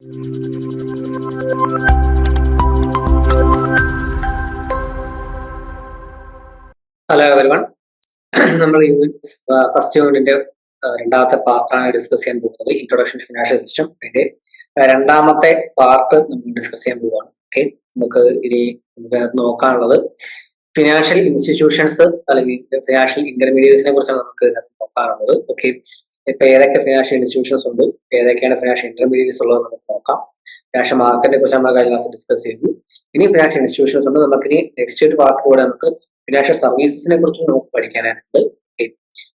Hello everyone. നമ്മൾ first യൂണിറ്റിന്റെ രണ്ടാമത്തെ പാർട്ടാണ് ഡിസ്കസ് ചെയ്യാൻ പോകുന്നത്. Introduction financial system. അതിന്റെ രണ്ടാമത്തെ പാർട്ട് നമ്മൾ ഡിസ്കസ് ചെയ്യാൻ പോവുകയാണ്. ഓക്കെ, നമുക്ക് ഇനി നോക്കാനുള്ളത് ഫിനാൻഷ്യൽ ഇൻസ്റ്റിറ്റ്യൂഷൻസ് അല്ലെങ്കിൽ ഫിനാൻഷ്യൽ ഇന്റർമീഡിയറ്റ്സിനെ കുറിച്ചാണ് നമുക്ക് നോക്കാനുള്ളത്. ഓക്കെ, ഇപ്പൊ ഏതൊക്കെ ഫിനാൻഷ്യൽ ഇൻസ്റ്റിറ്റ്യൂഷൻസ് ഉണ്ട്, ഏതൊക്കെയാണ് ഫിനാൻഷ്യൽ ഇന്റർമീഡിയറ്റ്സ് ഉള്ളത് നമുക്ക് നോക്കാം. ഫിനാൻഷ്യൽ മാർക്കറ്റിനെ കുറിച്ച് നമ്മൾ കഴിഞ്ഞ ക്ലാസ് ഡിസ്കസ് ചെയ്തു. ഇനി ഫിനാൻഷ്യൽ ഇൻസ്റ്റിറ്റ്യൂഷൻസ് ഉണ്ട്. നമുക്ക് ഇനി നെക്സ്റ്റ് ഒരു പാർട്ട് കൂടെ നമുക്ക് ഫിനാൻഷ്യൽ സർവീസസിനെ കുറിച്ച് നമുക്ക് പഠിക്കാനായിട്ടുണ്ട്.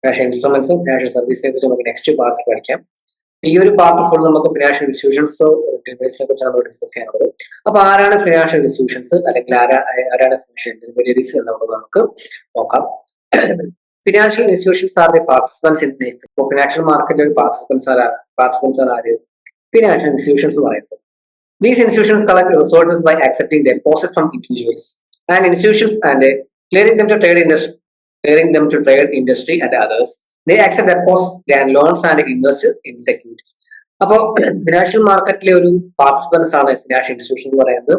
ഫിനാൻഷ്യൽ ഇൻസ്ട്രുമെന്റ്സും ഫിനാൻഷ്യൽ സർവീസിനെ കുറിച്ച് നമുക്ക് നെക്സ്റ്റ് പാർട്ട് പഠിക്കാം. ഈ ഒരു പാർട്ട് ഫുൾ നമുക്ക് ഫിനാൻഷ്യൽ ഇൻസ്റ്റിറ്റ്യൂഷൻസ് കുറിച്ചാണ് നമ്മൾ ഡിസ്കസ് ചെയ്യാനുള്ളത്. അപ്പൊ ആരാണ് ഫിനാൻഷ്യൽ ഇൻസ്റ്റിറ്റ്യൂഷൻസ് അല്ലെങ്കിൽ ആരാണ് ഫിനാൻഷ്യൽ ഇന്റർമീഡിയറ്റ്സ് എന്നുള്ളത് നമുക്ക് നോക്കാം. Financial institutions are the participants in financial മാർക്കറ്റിൽ പാർട്ടിസിപ്പൻസ് ആണ് ആര്? ഫിനാൻഷ്യൽ ഇൻസ്റ്റിറ്റ്യൂഷൻസ് പറയുന്നത്. These institutions collect resources by accepting deposits from individuals and institutions and clearing them to trade industry and others. They accept deposits, grant loans and invest in securities. അപ്പോൾ financial മാർക്കറ്റിലെ ഒരു participants ആണ് financial institution എന്ന് പറയുന്നത്.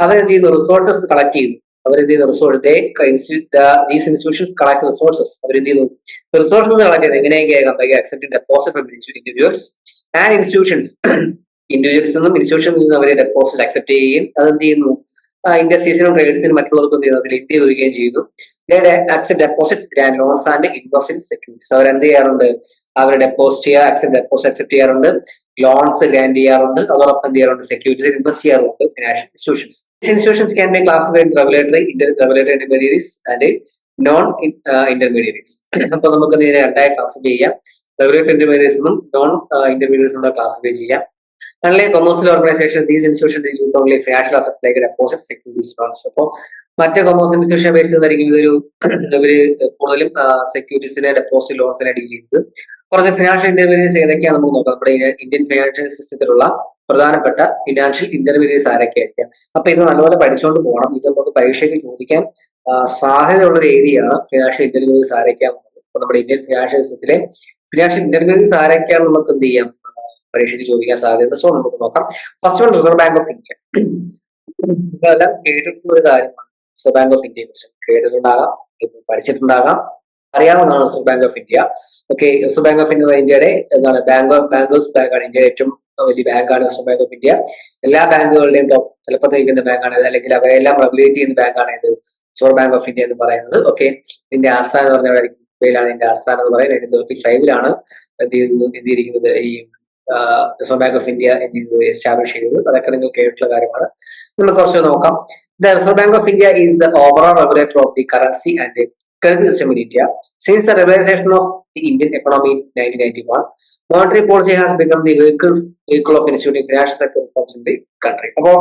അവരെന്ത് ചെയ്യുന്നു? Resources collect ചെയ്യുന്നു. അവരെന്ത് ചെയ്യുന്നു? These institutions collect resources. അവരെന്ത് ചെയ്യുന്നു? റിസോഴ്സസ് കളക്ട് ചെയ്യുന്നത് എങ്ങനെയൊക്കെയാകാം? By accepting deposit from individuals and institutions. ഇൻഡിവിജ്വൽസിൽ നിന്നും ഇൻസ്റ്റിറ്റ്യൂഷനിൽ നിന്നും അവരെ ഡെപ്പോസിറ്റ് അക്സെപ്റ്റ് ചെയ്യുകയും അതെന്ത് ചെയ്യുന്നു? ഇൻഡസ്ട്രീസിനും ട്രേഡ്സിനും മറ്റുള്ളവർക്കും എന്ത് ചെയ്യുന്നു? അതിൽ ഇന്ത്യ വരികയും ചെയ്യുന്നു. Accept deposits, grand loans and invest in securities. അവരെന്ത് ചെയ്യാറുണ്ട്? അവർ ഡെപ്പോസിറ്റ് ചെയ്യുക, അക്സെപ്റ്റ് ചെയ്യാറുണ്ട്, ലോൺസ് ഗ്രാൻഡ് ചെയ്യാറുണ്ട്, അതോടൊപ്പം എന്ത് ചെയ്യാറുണ്ട്? സെക്യൂരിറ്റീസ് ഇൻവെസ്റ്റ് ചെയ്യാറുണ്ട് financial institutions. Institutions can be classified regulatory intermediates and non intermediates. അപ്പൊ നമുക്ക് ഇതിനെ രണ്ടായി ക്ലാസിഫൈ ചെയ്യാം. റെഗുലേറ്ററി ഇന്റർമീഡിയറ്റ്സ് എന്നും നോൺ ഇന്റർമീഡിയറ്റ്സ് ക്ലാസിഫൈ ചെയ്യാം. Unlike commercial organizations, these institutions deal with only financial assets like deposits, securities, bonds. അപ്പോൾ മറ്റേ commerce institution base ചെയ്തായിരിക്കും ഇവര് കൂടുതലും സെക്യൂരിറ്റീസിനെ, ഡെപ്പോസിറ്റ്, ലോൺസിനെ ഡീൽ ചെയ്യുന്നത്. കുറച്ച് ഫിനാൻഷ്യൽ ഇന്റർമീഡിയറ്റ്സ് ഏതൊക്കെയാണ് നമുക്ക് നോക്കാം. നമ്മുടെ ഇന്ത്യൻ ഫിനാൻഷ്യൽ സിസ്റ്റത്തിലുള്ള പ്രധാനപ്പെട്ട ഫിനാൻഷ്യൽ ഇന്റർമീഡിയറ്റ്സ് ആരൊക്കെയായിരിക്കാം. അപ്പൊ ഇത് നല്ലപോലെ പഠിച്ചുകൊണ്ട് പോകണം. ഇത് നമുക്ക് പരീക്ഷയ്ക്ക് ചോദിക്കാൻ സാധ്യതയുള്ള ഒരു ഏരിയയാണ് ഫിനാൻഷ്യൽ ഇന്റർമീഡിയറ്റ്സ് ആരൊക്കെയാണെന്നുള്ളത്. അപ്പൊ നമ്മുടെ ഇന്ത്യൻ ഫിനാൻഷ്യൽ സിസ്റ്റത്തിലെ ഫിനാൻഷ്യൽ ഇന്റർമീഡിയറ്റ്സ് ആരൊക്കെയാണെന്ന് നമുക്ക് എന്ത് ചെയ്യാം? പരീക്ഷയ്ക്ക് ചോദിക്കാൻ സാധ്യത. സോ നമുക്ക് നോക്കാം. First one, reserve bank of India. ഇതെല്ലാം കേട്ടിട്ടുള്ള ഒരു കാര്യമാണ്. റിസർവ് ബാങ്ക് ഓഫ് ഇന്ത്യയെ കുറിച്ച് കേട്ടിട്ടുണ്ടാകാം, പഠിച്ചിട്ടുണ്ടാകാം, അറിയാവുന്നതാണ് reserve bank of India. Okay, reserve bank of India ഇന്ത്യയുടെ എന്താണ് ബാങ്കേഴ്സ് ബാങ്കാണ്. ഇന്ത്യയുടെ ഏറ്റവും വലിയ ബാങ്കാണ് റിസർവ് ബാങ്ക് ഓഫ് ഇന്ത്യ. എല്ലാ ബാങ്കുകളുടെയും ടോപ്പ് ചിലപ്പോൾ നിൽക്കുന്ന ബാങ്കാണ്, അല്ലെങ്കിൽ അവരെല്ലാം റെഗുലേറ്റ് ചെയ്യുന്ന ബാങ്കാണ് ഇത് റിസർവ് ബാങ്ക് ഓഫ് ഇന്ത്യ എന്ന് പറയുന്നത്. ഓക്കെ, ഇതിന്റെ ആസ്ഥാനം എന്ന് പറഞ്ഞാൽ മുംബൈയിലാണ് ഇതിന്റെ ആസ്ഥാനം എന്ന് പറയുന്നത്. 1935 എന്തിരിക്കുന്നത് ഈ reserve bank of India establish ചെയ്തത്. അതൊക്കെ നിങ്ങൾ കേട്ടിട്ടുള്ള കാര്യമാണ്. നമ്മൾ കുറച്ച് നോക്കാം. The Reserve Bank of India is the overall regulator of the currency and credit system in India. Since the realization of the Indian economy in 1991, monetary policy has become the vehicle of instituting financial sector reforms in the country. അപ്പോൾ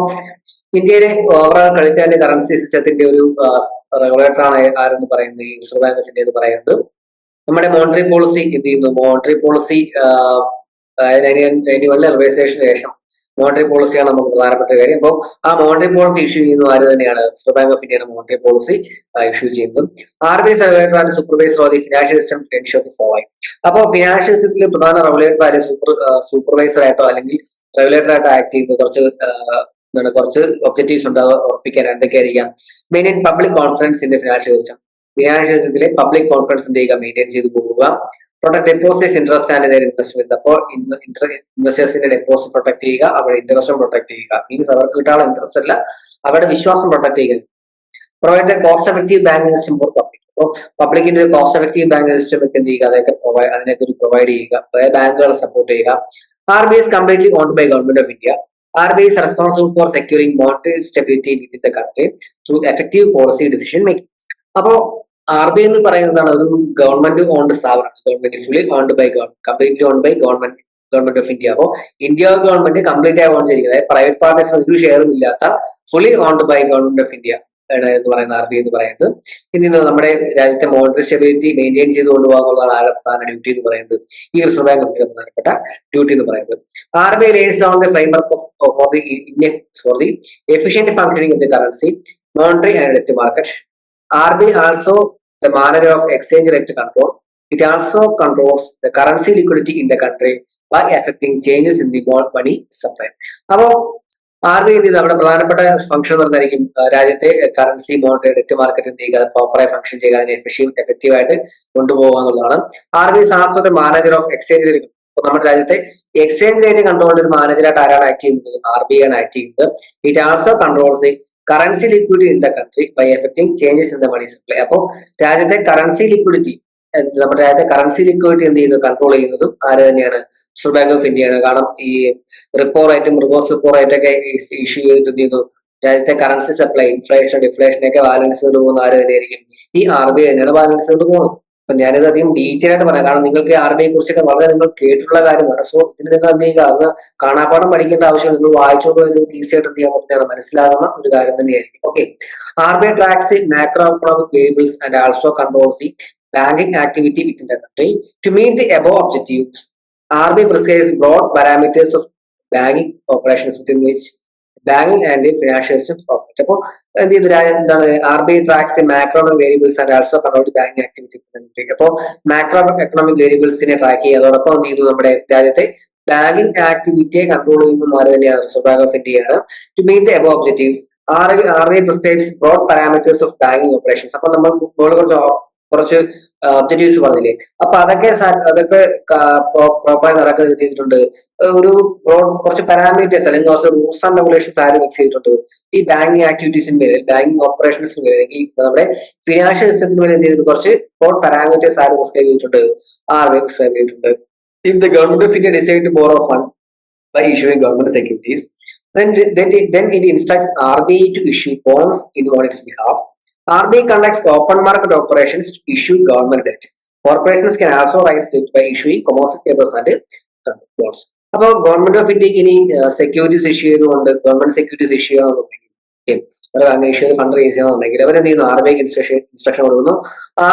ഇന്ത്യയിലെ overall credit and currency സിസ്റ്റത്തിന്റെ ഒരു regulator ആണ് ആരെന്ന് പറയുന്നത് ഈ reserve bank of India എന്ന് പറയുന്നത്. നമ്മുടെ മോണിറ്ററി പോളിസി എന്ത് ചെയ്യുന്നു? മോണിറ്ററി പോളിസി 1991 റിവൈസേഷന് ശേഷം മോണിറ്ററി പോളിസിയാണ് നമുക്ക് പ്രധാനപ്പെട്ട കാര്യം. അപ്പോൾ ആ മോണിറ്ററി പോളിസി ഇഷ്യൂ ചെയ്യുന്ന ആര് തന്നെയാണ്? റിസർവ് ബാങ്ക് ഓഫ് ഇന്ത്യയാണ് മോണിറ്ററി പോളിസി ഇഷ്യൂ ചെയ്യുന്നത്. RBI regulator and supervisor of the financial system ensure the following. അപ്പോൾ ഫിനാൻഷ്യൽ സിസ്റ്റത്തിൽ പ്രധാന റെഗുലേറ്റർ ആര്? സൂപ്പർവൈസർ ആയിട്ടോ അല്ലെങ്കിൽ റെഗുലേറ്റർ ആയിട്ടോ ആക്ട് ചെയ്യുന്നത് കുറച്ച് ഒബ്ജക്റ്റീവ്സ് ഉണ്ട്. ഉറപ്പിക്കാൻ എന്തൊക്കെയായിരിക്കാം? Main public confidence in the financial system. Financial സിസ്റ്റത്തിലെ പബ്ലിക് കോൺഫിഡൻസ് മെയിൻറ്റെയിൻ ചെയ്ത് പോകുക. Protect deposits interest and investment. അപ്പോൾ ഇൻവെസ്റ്റേഴ്സിന്റെ ഡെപ്പോസിറ്റ് പ്രൊട്ടക്ട് ചെയ്യുക, അവരുടെ ഇൻട്രസ്റ്റും പ്രൊട്ടക്ട് ചെയ്യുക. മീൻസ് അവർക്ക് കിട്ടാനുള്ള ഇൻട്രസ്റ്റ് അല്ല, അവരുടെ വിശ്വാസം പ്രൊട്ടക്ട് ചെയ്യുക. Provide cost effective banking system for public. അപ്പോൾ പബ്ലിക്കിന്റെ ഒരു കോസ്റ്റ് എഫക്റ്റീവ് ബാങ്കിങ് സിസ്റ്റം ഒക്കെ എന്ത് ചെയ്യുക? അതിനൊക്കെ ഒരു പ്രൊവൈഡ് ചെയ്യുക, അതായത് ബാങ്കുകളെ സപ്പോർട്ട് ചെയ്യുക. RBI is completely owned by Government of India. RBI is responsible for securing monetary stability within the country through effective policy decision making. അപ്പോൾ RBI എന്ന് പറയുന്നതാണ് ഒരു ഗവൺമെന്റ് ഓൺഡ് സ്ഥാപനമാണ്. Government fully owned by completely owned by government of India. അപ്പോൾ India government complete ആയി own ചെയ്തിരിക്കുന്നത്, അതായത് private parties ഒരു ഷെയറും ഇല്ലാത്ത fully owned by government of India എന്ന് പറയുന്ന RBI എന്ന് പറയുന്നത്. ഇനി നമ്മുടെ രാജ്യത്തെ മോണിറ്ററി സ്റ്റെബിലിറ്റി മെയിൻറ്റെയിൻ ചെയ്ത് കൊണ്ടുപോകാനുള്ളതാണ് ആരുടെ പ്രധാന ഡ്യൂട്ടി എന്ന് പറയുന്നത്? ഈ റിസർവ് ബാങ്ക് ഓഫ് ഇന്ത്യ പ്രധാനപ്പെട്ട ഡ്യൂട്ടി എന്ന് പറയുന്നത്. RBI lays down the framework for the efficient functioning of the currency, monetary and debt market. RBI also the manager of exchange rate control, It also controls the currency liquidity in the country by affecting changes in the money supply. അപ്പോൾ RBI എന്ത് ചെയ്തു അവിടെ പ്രധാനപ്പെട്ട function എന്ന് പറഞ്ഞായിരിക്കും രാജ്യത്തെ currency monetary debt market എന്ത് ചെയ്യുക പ്രോപ്പറായി function ചെയ്യുക അതിനെ എഫക്റ്റീവ് ആയിട്ട് കൊണ്ടുപോകുക എന്നുള്ളതാണ്. RBI is also the manager of exchange rate. അപ്പൊ നമ്മുടെ രാജ്യത്തെ എക്സ്ചേഞ്ച് റേറ്റ് കൺട്രോൾ ഒരു മാനേജറായിട്ട് ആരാണ് ആക്ട് ചെയ്യുന്നത്? RBI ആണ് ആക്ട് ചെയ്യുന്നത്. It also controls the currency liquidity in the country by effecting changes in the money supply. അപ്പോൾ രാജ്യത്തെ കറൻസി ലിക്വിഡിറ്റി നമ്മുടെ രാജ്യത്തെ കറൻസി ലിക്വിഡിറ്റി എന്ത് ചെയ്യുന്നു കൺട്രോൾ ചെയ്യുന്നതും ആര് തന്നെയാണ്? റിസർവ് ബാങ്ക് ഓഫ് ഇന്ത്യയാണ്. കാരണം ഈ റിപ്പോ റേറ്റും റിവേഴ്സ് റിപ്പോ റേറ്റ് ഒക്കെ ഇഷ്യൂ ചെയ്തിട്ട് എന്ത് ചെയ്യുന്നു രാജ്യത്തെ കറൻസി സപ്ലൈ ഇൻഫ്ലേഷൻ ഡിഫ്ലേഷനൊക്കെ ബാലൻസ് ചെയ്ത് പോകുന്ന ആര് തന്നെയായിരിക്കും? ഈ RBI തന്നെയാണ് ബാലൻസ് ചെയ്ത് പോകുന്നത്. അപ്പൊ ഞാനിത് അധികം ഡീറ്റെയിൽ ആയിട്ട് പറയാം, കാരണം നിങ്ങൾക്ക് RBI കുറിച്ചൊക്കെ വളരെ നിങ്ങൾ കേട്ടിട്ടുള്ള കാര്യമാണ്. സോ ഇതിന് നിങ്ങൾ എന്ത് ചെയ്യുക, അന്ന് കാണാപ്പാടം പഠിക്കേണ്ട ആവശ്യം നിങ്ങൾ വായിച്ചുകൊണ്ട് നിങ്ങൾക്ക് ഈസി ആയിട്ട് എന്ത് ചെയ്യാൻ പറ്റുന്നതാണ് മനസ്സിലാകുന്ന ഒരു കാര്യം തന്നെയായിരിക്കും. Okay, RBI tracks the macroeconomic variables and also controls the banking activity within the country. To meet the above objectives, RBI prescribes broad parameters of banking operations within which banking and the financial systems operate. അപ്പോൾ എന്ത് ചെയ്തു എന്താണ് RBI tracks the macroeconomic variables and also control the banking activity. അപ്പോൾ macro economic വേരിയബിൾസിനെ track ചെയ്യുക, അതോടൊപ്പം എന്ത് ചെയ്തു നമ്മുടെ രാജ്യത്തെ ബാങ്കിങ് ആക്ടിവിറ്റിയെ കൺട്രോൾ ചെയ്യുന്ന ആര് തന്നെയാണ്? റിസർവ് ബാങ്ക് ഓഫ് ഇന്ത്യയാണ്. To meet the above objectives RBI prescribes broad parameters of banking operations. അപ്പൊ നമ്മൾ കുറച്ച് ഒബ്ജക്റ്റീവ്സ് പറഞ്ഞില്ലേ, അപ്പൊ അതൊക്കെ പ്രോപ്പറായി നടക്കുന്നത് ചെയ്തിട്ടുണ്ട്. ഒരു കുറച്ച് പാരാമീറ്റേഴ്സ് അല്ലെങ്കിൽ കുറച്ച് റൂൾസ് ആൻഡ് റെഗുലേഷൻസ് ആര് ഫിക്സ് ചെയ്തിട്ടുണ്ട്? ഈ ബാങ്കിങ് ആക്ടിവിറ്റീസിന് മേലെ, ബാങ്കിങ് ഓപ്പറേഷൻസിന് മേലെ, അല്ലെങ്കിൽ നമ്മുടെ ഫിനാൻഷ്യൽ സിസ്റ്റത്തിന് മേലെ എന്ത് ചെയ്തിട്ടുണ്ട്? കുറച്ച് ബ്രോഡ് പാരാമീറ്റേഴ്സ് ആര് പ്രിസ്ക്രൈബ് ചെയ്തിട്ടുണ്ട്? RBI പ്രിസ്ക്രൈബ് ചെയ്തിട്ടുണ്ട്. If the government of India decide to borrow fund by issuing government securities, then it instructs RBI to issue bonds on its behalf. RBI conducts open market operations to issue government debt. Corporations can also raise debt by issuing commercial papers and bonds. അപ്പോൾ government of ഇന്ത്യക്ക് ഇനി securities issue ചെയ്തുകൊണ്ട് government securities issue ചെയ്യാന്നുണ്ടെങ്കിൽ issue fund raise ചെയ്യാന്നുണ്ടെങ്കിൽ അവരെന്ത് ചെയ്യുന്നു? RBI instruction കൊടുക്കുന്നു.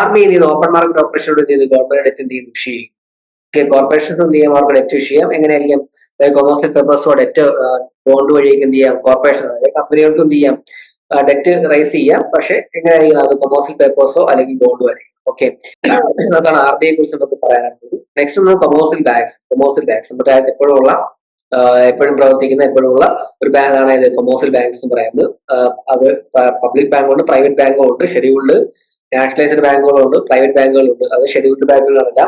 RBI എന്ത് ചെയ്യുന്നു? ഓപ്പൺ മാർക്കറ്റ് ഓപ്പറേഷനോട് എന്ത് ചെയ്യുന്നു? ഗവൺമെന്റ് ഡെറ്റ് എന്ത് ചെയ്യുന്നു? ഇഷ്യൂ ചെയ്യും. കോർപ്പറേഷൻസ് എന്ത് ചെയ്യാം? അവർക്ക് ഡെറ്റ് ഇഷ്യൂ ചെയ്യാം. എങ്ങനെയായിരിക്കും? കൊമേഴ്സ്യൽ പേപ്പേഴ്സോ ഡെറ്റ് ബോണ്ട് വഴിയൊക്കെ എന്ത് ചെയ്യാം? കോർപ്പറേഷൻ കമ്പനികൾക്ക് എന്ത് ചെയ്യാം? ഡെറ്റ് റൈസ് ചെയ്യാം. പക്ഷെ എങ്ങനെയായിരിക്കും? അത് കൊമേഴ്സ്യൽ പേപ്പേഴ്സോ അല്ലെങ്കിൽ ബോണ്ടോ ആയിരിക്കും. ഓക്കെ, അതാണ് RBI കുറിച്ച് നമുക്ക് പറയാനായിട്ടുള്ളത്. നെക്സ്റ്റ് ഒന്ന് കൊമേഴ്സ്യൽ ബാങ്ക്സ്. നമ്മുടെ രാജ്യത്ത് എപ്പോഴും പ്രവർത്തിക്കുന്ന എപ്പോഴുള്ള ഒരു ബാങ്കാണ് ഇത് കൊമേഴ്സ്യൽ ബാങ്ക്സ് എന്ന് പറയുന്നത്. അത് പബ്ലിക് ബാങ്കുണ്ട്, പ്രൈവറ്റ് ബാങ്കുകളുണ്ട്, ഷെഡ്യൂൾഡ് നാഷണലൈസ്ഡ് ബാങ്കുകളുണ്ട്, പ്രൈവറ്റ് ബാങ്കുകളുണ്ട്. അത് ഷെഡ്യൂൾഡ് ബാങ്കുകളല്ല.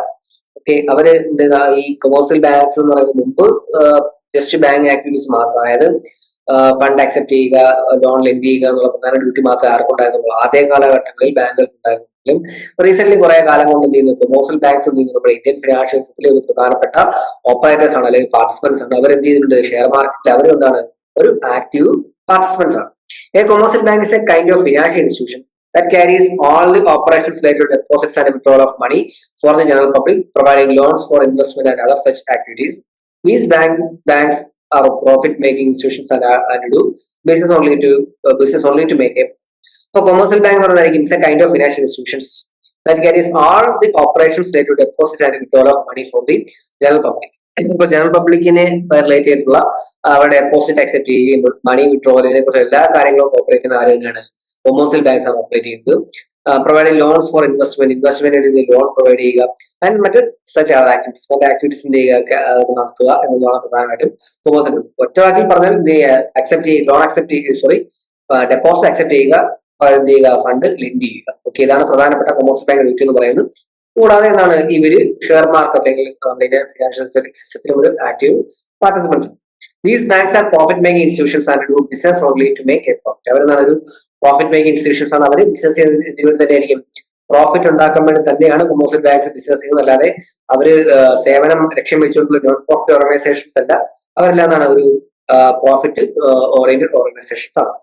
ഓക്കെ, അവര് ഈ കൊമേഴ്സ്യൽ ബാങ്ക്സ് എന്ന് പറയുന്നത് മുമ്പ് ജസ്റ്റ് ബാങ്ക് ആക്ടിവിറ്റീസ് മാത്രം, അതായത് ഫണ്ട് അക്സെപ്റ്റ് ചെയ്യുക, ലോൺ ലെൻഡ് ചെയ്യുക എന്നുള്ള പ്രധാന ഡ്യൂട്ടി മാത്രമേ ആർക്കുണ്ടായിരുന്നുള്ളൂ. ആദ്യ കാലഘട്ടങ്ങളിൽ ബാങ്കുകൾക്ക് ഉണ്ടായിരുന്നെങ്കിലും റീസെന്റ് കുറെ കാലം കൊണ്ട് എന്ത് ചെയ്യുന്നു? കൊമേഴ്സ്യൽ ബാങ്ക്സ് എന്ത് ചെയ്യുന്നു? നമ്മുടെ ഇന്ത്യൻ ഫിനാൻഷ്യൽ സിസ്റ്റത്തിലെ ഒരു പ്രധാനപ്പെട്ട ഓപ്പറേറ്റേഴ്സ് ആണ്, അല്ലെങ്കിൽ പാർട്ടിസിപ്പൻസ് ആണ്. അവരെന്ത് ചെയ്തിട്ടുണ്ട്? ഷെയർ മാർക്കറ്റിൽ അവർ എന്താണ്? ഒരു ആക്റ്റീവ് പാർട്ടിസിപ്പൻസ് ആണ്. Commercial bank is A kind of financial institution that carries all the operations related to deposits and withdrawal of money for the general public, providing loans for investment and other such activities. These banks are profit-making institutions and do business only to make a. So, commercial bank is a kind of financial institutions that carries all the operations related to deposits and withdrawal of money for the general public. ഇപ്പോൾ general പബ്ലിക്കിനെ relate ചെയ്തിട്ടുള്ള അവരുടെ deposit accept ചെയ്യുമ്പോൾ മണി വിഡ്രോവലിനെ കുറിച്ച് എല്ലാ കാര്യങ്ങളും operate ചെയ്യുന്ന ആര് തന്നെയാണ്? കൊമേഴ്സ്യൽ ബാങ്ക്സ് ആണ് ഓപ്പറേറ്റ് ചെയ്യുന്നത്. Providing loans four investment loan provide ചെയ്യുക ആൻഡ് മറ്റ് സച്ച് അതർ ആക്ടിവിറ്റീസ്, മറ്റ് ആക്ടിവിറ്റീസിന്റെ നടത്തുക എന്നുള്ളതാണ് പ്രധാനമായിട്ടും കൊമേഴ്സ്യൽ. ഒറ്റ വാക്കിൽ പറഞ്ഞാൽ ഡെപ്പോസിറ്റ് അക്സെപ്റ്റ് ചെയ്യുക, എന്ത് ചെയ്യുക? ഫണ്ട് ലെൻഡ് ചെയ്യുക. ഓക്കെ, ഇതാണ് പ്രധാനപ്പെട്ട കൊമേഴ്സ്യൽ ബാങ്ക് ഡ്യൂട്ടി എന്ന് പറയുന്നത്. കൂടാതെ എന്താണ്? ഇവര് ഷെയർ മാർക്കറ്റ് അല്ലെങ്കിൽ ഫിനാൻഷ്യൽ സിസ്റ്റത്തിലെ ഒരു active participants. These banks are profit-making institutions and do business only to make a profit. അവരെന്താണ്? ഒരു പ്രോഫിറ്റ് മേക്കിംഗ് ഇൻസ്റ്റിറ്റ്യൂഷൻസ് ആണ്. അവർ ബിസിനസ് ചെയ്യുന്നത് തന്നെ ആയിരിക്കും, പ്രോഫിറ്റ് ഉണ്ടാക്കാൻ വേണ്ടി തന്നെയാണ് കൊമേഴ്സ്യൽ ബാങ്ക്സ് ബിസിനസ് ചെയ്യുന്നത്. അല്ലാതെ അവര് സേവനം ലക്ഷ്യം വെച്ചുകൊണ്ടുള്ള നോൺ പ്രോഫിറ്റ് ഓർഗനൈസേഷൻസ് അല്ല. അവരെല്ലാം എന്താണ്? ഒരു പ്രോഫിറ്റ് ഓറിയന്റഡ് ഓർഗനൈസേഷൻസ് ആണ്.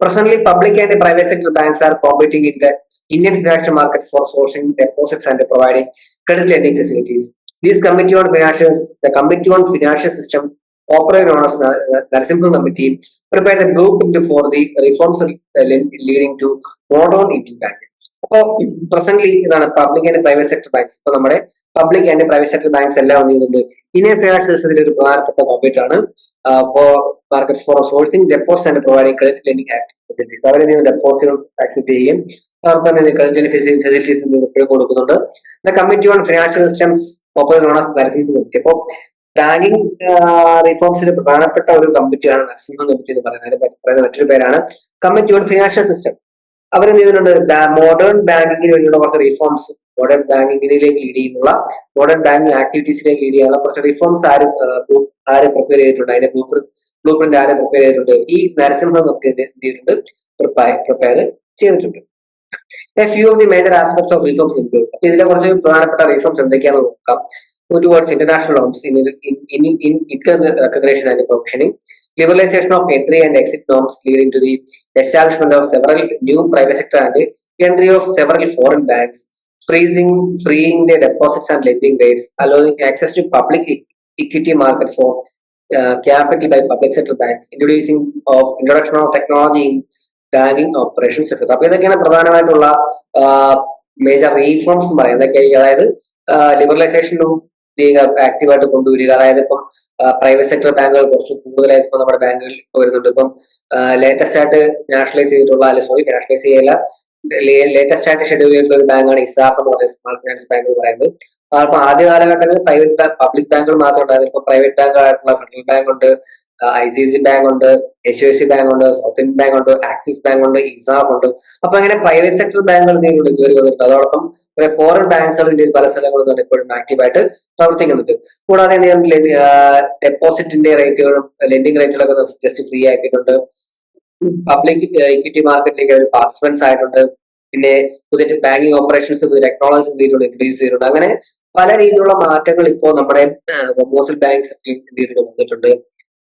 Presently, public and private sector banks are competing in the Indian financial market for sourcing deposits and providing credit lending facilities. The Committee on Financial System, operated known as Narasimhan Committee, prepared a blueprint for the reforms leading to modern Indian banking. അപ്പോൾ presently ഇതാണ് public and private sector banks. ഇപ്പൊ നമ്മുടെ public and private sector banks എല്ലാം എന്ത് ചെയ്യുന്നുണ്ട്, Indian financial സിസ്റ്റത്തിന്റെ ഒരു പ്രധാനപ്പെട്ട കോമ്പറ്റ് ആണ് for market for sourcing deposit and providing credit lending facilities. അവർ ഡെപ്പോസിറ്റുകൾ ആക്സെപ്റ്റ് ചെയ്യും, അവർക്ക് ക്രെഡിറ്റ് ഫെസിലിറ്റീസ് എപ്പോഴും കൊടുക്കുന്നുണ്ട്. Committee on financial systems popular known as Narasimha committee. അപ്പോൾ ബാങ്കിങ് റിഫോംസിന് പ്രധാനപ്പെട്ട ഒരു കമ്മിറ്റിയാണ് നരസിംഹ കമ്മിറ്റി എന്ന് പറയുന്നത്. മറ്റൊരു പേരാണ് കമ്മിറ്റി ഓൺ ഫിനാൻഷ്യൽ സിസ്റ്റം. അവരെന്ത് ചെയ്തിട്ടുണ്ട്, മോഡേൺ ബാങ്കിങ്ങിന് വേണ്ടിയുള്ള കുറച്ച് റിഫോംസ്, മോഡേൺ ബാങ്കിങ്ങിലേക്ക് ലീഡ് ചെയ്യുന്നുള്ള മോഡേൺ ബാങ്കിങ് ആക്ടിവിറ്റീസിലേക്ക് ലീഡ് ചെയ്യാനുള്ള കുറച്ച് റിഫോംസ് ആര് പ്രിപ്പയർ ചെയ്തിട്ടുണ്ട്, അതിന്റെ ബ്ലൂ പ്രിന്റ് ആര് പ്രിപ്പയർ ചെയ്തിട്ടുണ്ട്, ഈ നരസിംഹ കമ്മിറ്റി എന്ത് ചെയ്തിട്ടുണ്ട്, പ്രിപ്പയർ ചെയ്തിട്ടുണ്ട്. A few of the major aspects of reforms include. അപ്പൊ ഇതിലെ കുറച്ച് പ്രധാനപ്പെട്ട റിഫോംസ് എന്തൊക്കെയാണെന്ന് നോക്കാം. Towards international norms in income recognition and provisioning, liberalization of entry and exit norms leading to the establishment of several new private sector and entry of several foreign banks, freeing the deposits and lending rates, allowing access to public equity markets for capital by public sector banks, introduction of technology in banking operations etcetera. അപ്പൊ ഇതൊക്കെയാണ് പ്രധാനമായിട്ടുള്ള major reforms എന്ന് പറയുന്നത്. അതായത് ലിബറലൈസേഷനും ആക്റ്റീവായിട്ട് കൊണ്ടുവരിക. അതായത് ഇപ്പം പ്രൈവറ്റ് സെക്ടർ ബാങ്കുകൾ കുറച്ച് കൂടുതലായിട്ട് ഇപ്പൊ നമ്മുടെ ബാങ്കുകളിൽ വരുന്നുണ്ട്. ഇപ്പം ലേറ്റസ്റ്റ് ആയിട്ട് നാഷണലൈസ് ചെയ്തിട്ടുള്ള നാഷണലൈസ് ചെയ്യല ലേറ്റസ്റ്റ് ആയിട്ട് ഷെഡ്യൂൾ ചെയ്തിട്ടുള്ള ഒരു ബാങ്കാണ് ഇസാഫ് എന്ന് പറയുന്നത്, സ്മാൾ ഫിനാൻസ് ബാങ്ക് എന്ന് പറയുന്നത്. അപ്പൊ ആദ്യ കാലഘട്ടങ്ങളിൽ പബ്ലിക് ബാങ്കുകൾ മാത്രം ഉണ്ടായിരുന്നു. ഇപ്പൊ പ്രൈവറ്റ് ബാങ്കുകളായിട്ടുള്ള ഫെഡറൽ ബാങ്ക് ഉണ്ട്, ICICI ബാങ്ക് ഉണ്ട്, HDFC ബാങ്ക് ഉണ്ട്, സൗത്ത് ഇന്ത്യൻ ബാങ്ക് ഉണ്ട്, ആക്സിസ് ബാങ്ക് ഉണ്ട്, ഇസാഫ് ഉണ്ട്. അപ്പൊ അങ്ങനെ പ്രൈവറ്റ് സെക്ടർ ബാങ്കുകൾ ഇന്ത്യയിലൂടെ കയറി വന്നിട്ടുണ്ട്. അതോടൊപ്പം ഫോറിൻ ബാങ്കുകൾ ഇന്ത്യയിൽ പല സ്ഥലങ്ങളിലും ഇപ്പോഴും ആക്റ്റീവായിട്ട് പ്രവർത്തിക്കുന്നുണ്ട്. കൂടാതെ ഡെപ്പോസിറ്റിന്റെ റേറ്റുകളും ലെൻഡിങ് റേറ്റുകളൊക്കെ ജസ്റ്റ് ഫ്രീ ആക്കിയിട്ടുണ്ട്. പബ്ലിക് ഇക്വിറ്റി മാർക്കറ്റിലേക്ക് അവർ പാർട്ടിസിപ്പൻസ് ആയിട്ടുണ്ട്. പിന്നെ പുതിയ ബാങ്കിങ് ഓപ്പറേഷൻസ് പുതിയ ടെക്നോളജീസ് എന്തെങ്കിലും ഇൻക്രീസ് ചെയ്തിട്ടുണ്ട്. അങ്ങനെ പല രീതിയിലുള്ള മാറ്റങ്ങൾ ഇപ്പോൾ നമ്മുടെ കൊമേഴ്സ്യൽ ബാങ്ക്സ് ഇന്ത്യയിൽ വന്നിട്ടുണ്ട്.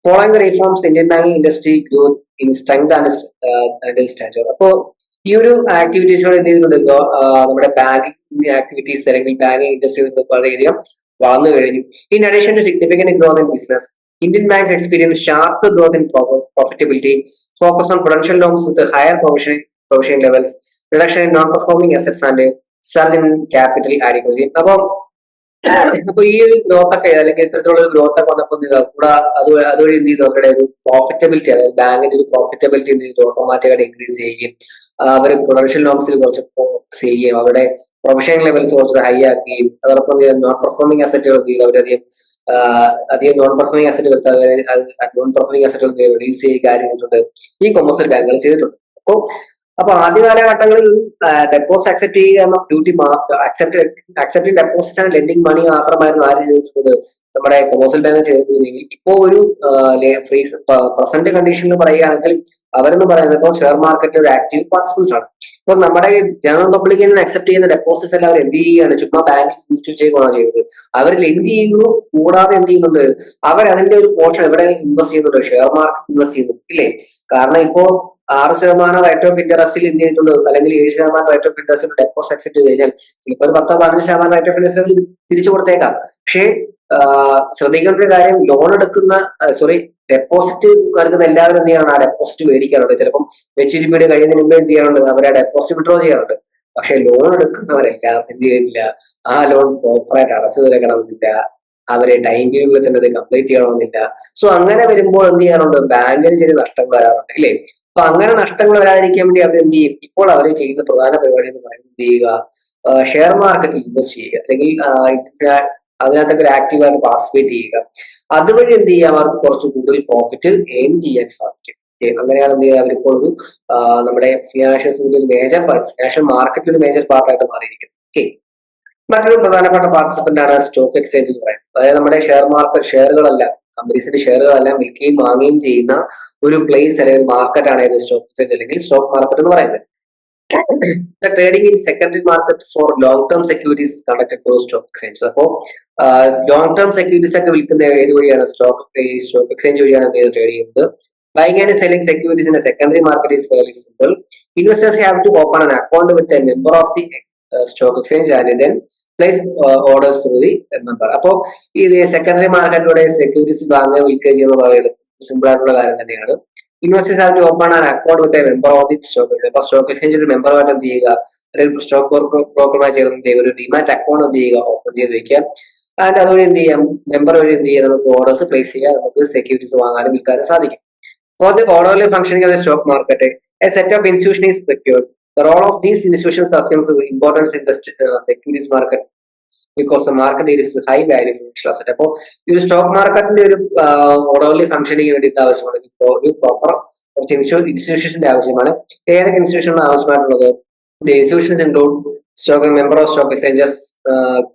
Following the reforms, Indian banking industry grew in strength and stature. അപ്പോൾ ഈ ഒരു ആക്ടിവിറ്റീസിനോട് എന്ത് ചെയ്തിട്ടുണ്ട്, നമ്മുടെ ബാങ്കിങ് ആക്ടിവിറ്റീസ് അല്ലെങ്കിൽ ബാങ്കിങ് ഇൻഡസ്ട്രി വളരെയധികം വളർന്നു കഴിഞ്ഞു. In addition to significant growth in business, Indian banks experienced sharp growth in profitability, focus on prudential loans with higher provisioning levels, reduction in non-performing assets and surge in capital adequacy. അപ്പൊ ഈ ഒരു growth ഒക്കെ അല്ലെങ്കിൽ ഇത്തരത്തിലുള്ള ഒരു growth ഒക്കെ വന്നപ്പോൾ കൂടെ അതുവഴി എന്ത് ചെയ്തു, അവരുടെ ഒരു പ്രോഫിറ്റബിലിറ്റി, അതായത് ബാങ്കിന്റെ ഒരു പ്രോഫിറ്റബിലിറ്റി എന്ത് ചെയ്തു, ഓട്ടോമാറ്റിക്കായിട്ട് ഇൻക്രീസ് ചെയ്യുകയും അവർ പ്രൊഡൻഷ്യൽ നോംസിൽ കുറച്ച് ഫോക്കസ് ചെയ്യുകയും അവരുടെ പ്രൊഫഷണൽ ലെവൽസ് കുറച്ച് ഹൈ ആക്കുകയും അതോടൊപ്പം നോൺ പെർഫോമിംഗ് അസറ്റുകൾ എന്ത് ചെയ്തു, അവരധികം non performing asset non performing അസറ്റുകൾ റിഡ്യൂസ് ചെയ്യുക കാര്യങ്ങളുണ്ട് ഈ കൊമേഴ്സ്യൽ ബാങ്കുകൾ ചെയ്തിട്ടുണ്ട്. അപ്പൊ ആദ്യ കാലഘട്ടങ്ങളിൽ ഡെപ്പോസിറ്റ് അക്സെപ്റ്റ് ചെയ്യുക എന്ന duty accepting deposit and lending money മാത്രമായിരുന്നു ആര് ചെയ്തിട്ടുള്ളത്, നമ്മുടെ കൊമേഴ്സ്യൽ ബാങ്ക് ചെയ്തിട്ടുണ്ടെങ്കിൽ ഇപ്പോ ഒരു പ്രസന്റ് കണ്ടീഷനിൽ പറയുകയാണെങ്കിൽ അവരെന്ന് പറയുന്നത് ഇപ്പോൾ ഷെയർ മാർക്കറ്റിൽ ഒരു ആക്റ്റീവ് പാർട്ടിസിപ്പൻസ് ആണ്. ഇപ്പൊ നമ്മുടെ ജനറൽ പബ്ലിക്കിൽ നിന്ന് അക്സെപ്റ്റ് ചെയ്യുന്ന ഡെപ്പോസിറ്റ്സ് എല്ലാം അവർ എന്ത് ചെയ്യുകയാണ്, ചുമ്മാ ബാങ്കിൽ ഇൻവെസ്റ്റ് ചെയ്യുകയാണ് ചെയ്യുന്നത്. അവർ ലെൻഡ് ചെയ്യുന്നു, കൂടാതെ എന്ത് ചെയ്യുന്നുണ്ട്, അവർ അതിന്റെ ഒരു പോർഷൻ എവിടെ ഇൻവെസ്റ്റ് ചെയ്യുന്നുണ്ട്, ഷെയർ മാർക്കറ്റ് ഇൻവെസ്റ്റ് ചെയ്യുന്നു ഇല്ലേ. കാരണം ഇപ്പോ 6% റേറ്റ് ഓഫ് ഇൻട്രസ്റ്റിൽ എന്ത് ചെയ്തിട്ടുണ്ട്, അല്ലെങ്കിൽ 7% റേറ്റ് ഓഫ് ഇൻട്രസ്റ്റിൽ ഡെപ്പോസിറ്റ് അക്സെപ്റ്റ് ചെയ്ത് കഴിഞ്ഞാൽ ചിലപ്പോൾ ഒരു 10-15% റേറ്റ് ഓഫ് ഇൻട്രസ്റ്റ് തിരിച്ചു കൊടുത്തേക്കാം. പക്ഷേ ശ്രദ്ധിക്കേണ്ട ഒരു കാര്യം, ലോൺ എടുക്കുന്ന ഡെപ്പോസിറ്റ് നൽകുന്ന എല്ലാവരും എന്ത് ചെയ്യാറുണ്ട്, ആ ഡെപ്പോസിറ്റ് മേടിക്കാറുണ്ട്. ചിലപ്പം മെച്യൂരിറ്റി പീരീഡ് കഴിയുന്നതിന് മുമ്പ് എന്ത് ചെയ്യാറുണ്ട്, അവർ ആ ഡെപ്പോസിറ്റ് വിഡ്രോ ചെയ്യാറുണ്ട്. പക്ഷെ ലോൺ എടുക്കുന്നവരെല്ലാം എന്ത് ചെയ്യുന്നില്ല, ആ ലോൺ പ്രോപ്പറായിട്ട് അടച്ചു തീർക്കണമെന്നില്ല, അവരെ ടൈം പീരീഡിൽ തന്നെ അത് കംപ്ലീറ്റ് ചെയ്യണമെന്നില്ല. സോ അങ്ങനെ വരുമ്പോൾ എന്ത് ചെയ്യാറുണ്ട്, ബാങ്കിന് ചെറിയ നഷ്ടങ്ങൾ വരാറുണ്ട് അല്ലേ. അപ്പൊ അങ്ങനെ നഷ്ടങ്ങൾ വരാതിരിക്കാൻ വേണ്ടി അവർ എന്ത് ചെയ്യും, ഇപ്പോൾ അവർ ചെയ്യുന്ന പ്രധാന പരിപാടി എന്ന് പറയുന്നത് എന്ത് ചെയ്യുക, ഷെയർ മാർക്കറ്റിൽ ഇൻവെസ്റ്റ് ചെയ്യുക, അല്ലെങ്കിൽ അതിനകത്തൊക്കെ ഒരു ആക്റ്റീവായിട്ട് പാർട്ടിസിപ്പേറ്റ് ചെയ്യുക. അതുവഴി എന്ത് ചെയ്യാം, അവർക്ക് കുറച്ച് കൂടുതൽ പ്രോഫിറ്റ് എയിം ചെയ്യാൻ സാധിക്കും. അങ്ങനെയാണ് എന്ത് ചെയ്യുക, അവരിപ്പോൾ ഒരു നമ്മുടെ ഫിനാൻഷ്യൽ മാർക്കറ്റിൽ ഒരു മേജർ പാർട്ടായിട്ട് മാറിയിരിക്കും. ഓക്കെ, മറ്റൊരു പ്രധാനപ്പെട്ട പാർട്ടിസിപ്പന്റ് ആണ് സ്റ്റോക്ക് എക്സ്ചേഞ്ച് എന്ന് പറയുന്നത്. അതായത് നമ്മുടെ ഷെയറുകളെല്ലാം കമ്പനീസിന്റെ ഷെയറുകളെല്ലാം വിൽക്കുകയും വാങ്ങുകയും ചെയ്യുന്ന ഒരു പ്ലേസ് അല്ലെങ്കിൽ മാർക്കറ്റ് ആണ് സ്റ്റോക്ക് എക്സ്ചേഞ്ച് അല്ലെങ്കിൽ സ്റ്റോക്ക് മാർക്കറ്റ് എന്ന് പറയുന്നത്. The trading in secondary market for long-term securities is conducted through stock exchange. അപ്പോ ലോങ് ടേം സെക്യൂരിറ്റീസ് ഒക്കെ വിൽക്കുന്ന ഏത് വഴിയാണ്, സ്റ്റോക്ക് എക്സ്ചേഞ്ച് വഴിയാണ് ട്രേഡ് ചെയ്യുന്നത്. Buying and selling securities in the secondary market is fairly simple. Investors have to open an account with a member of the stock exchange and then place orders through the member. അപ്പോൾ ഈ secondary മാർക്കറ്റിലൂടെ securities വാങ്ങുക വിൽക്കുക ചെയ്യുന്ന പറയുന്നത് simple ആയിട്ടുള്ള കാര്യം തന്നെയാണ്. Investors have to open an account with a member of the stock exchange. അപ്പൊ സ്റ്റോക്ക് എക്സ്ചേഞ്ച് ഒരു മെമ്പറുമായിട്ട് എന്ത് ചെയ്യുക, അല്ലെങ്കിൽ സ്റ്റോക്ക് ബ്രോക്കറുമായി ചേർന്ന് എന്ത് ചെയ്യുക, ഒരു ഡിമാറ്റ് അക്കൗണ്ട് എന്ത് ചെയ്യുക, ഓപ്പൺ ചെയ്ത് വെക്കുക. ആൻഡ് അതുവഴി എന്ത് ചെയ്യാം, മെമ്പർ വഴി എന്ത് ചെയ്യാം, നമുക്ക് ഓർഡേഴ്സ് പ്ലേസ് ചെയ്യാം, നമുക്ക് സെക്യൂരിറ്റീസ് വാങ്ങാനും വിൽക്കാനും സാധിക്കും. For the orderly functioning of the stock market, A set of institution is secured. The role of these institutions assumes importance in the securities market because the market is high value financial asset. അപ്പോൾ ഈ ഒരു stock മാർക്കറ്റിന്റെ ഒരു orderly functioning വേണ്ടിയിട്ട് ആവശ്യമാണ് ഒരു proper കുറച്ച് ഇൻസ്റ്റിറ്റ്യൂഷന്റെ ആവശ്യമാണ്. ഏതൊക്കെ ഇൻസ്റ്റിറ്റ്യൂഷനാണ് ആവശ്യമായിട്ടുള്ളത്? The institutions include stock member of stock exchanges,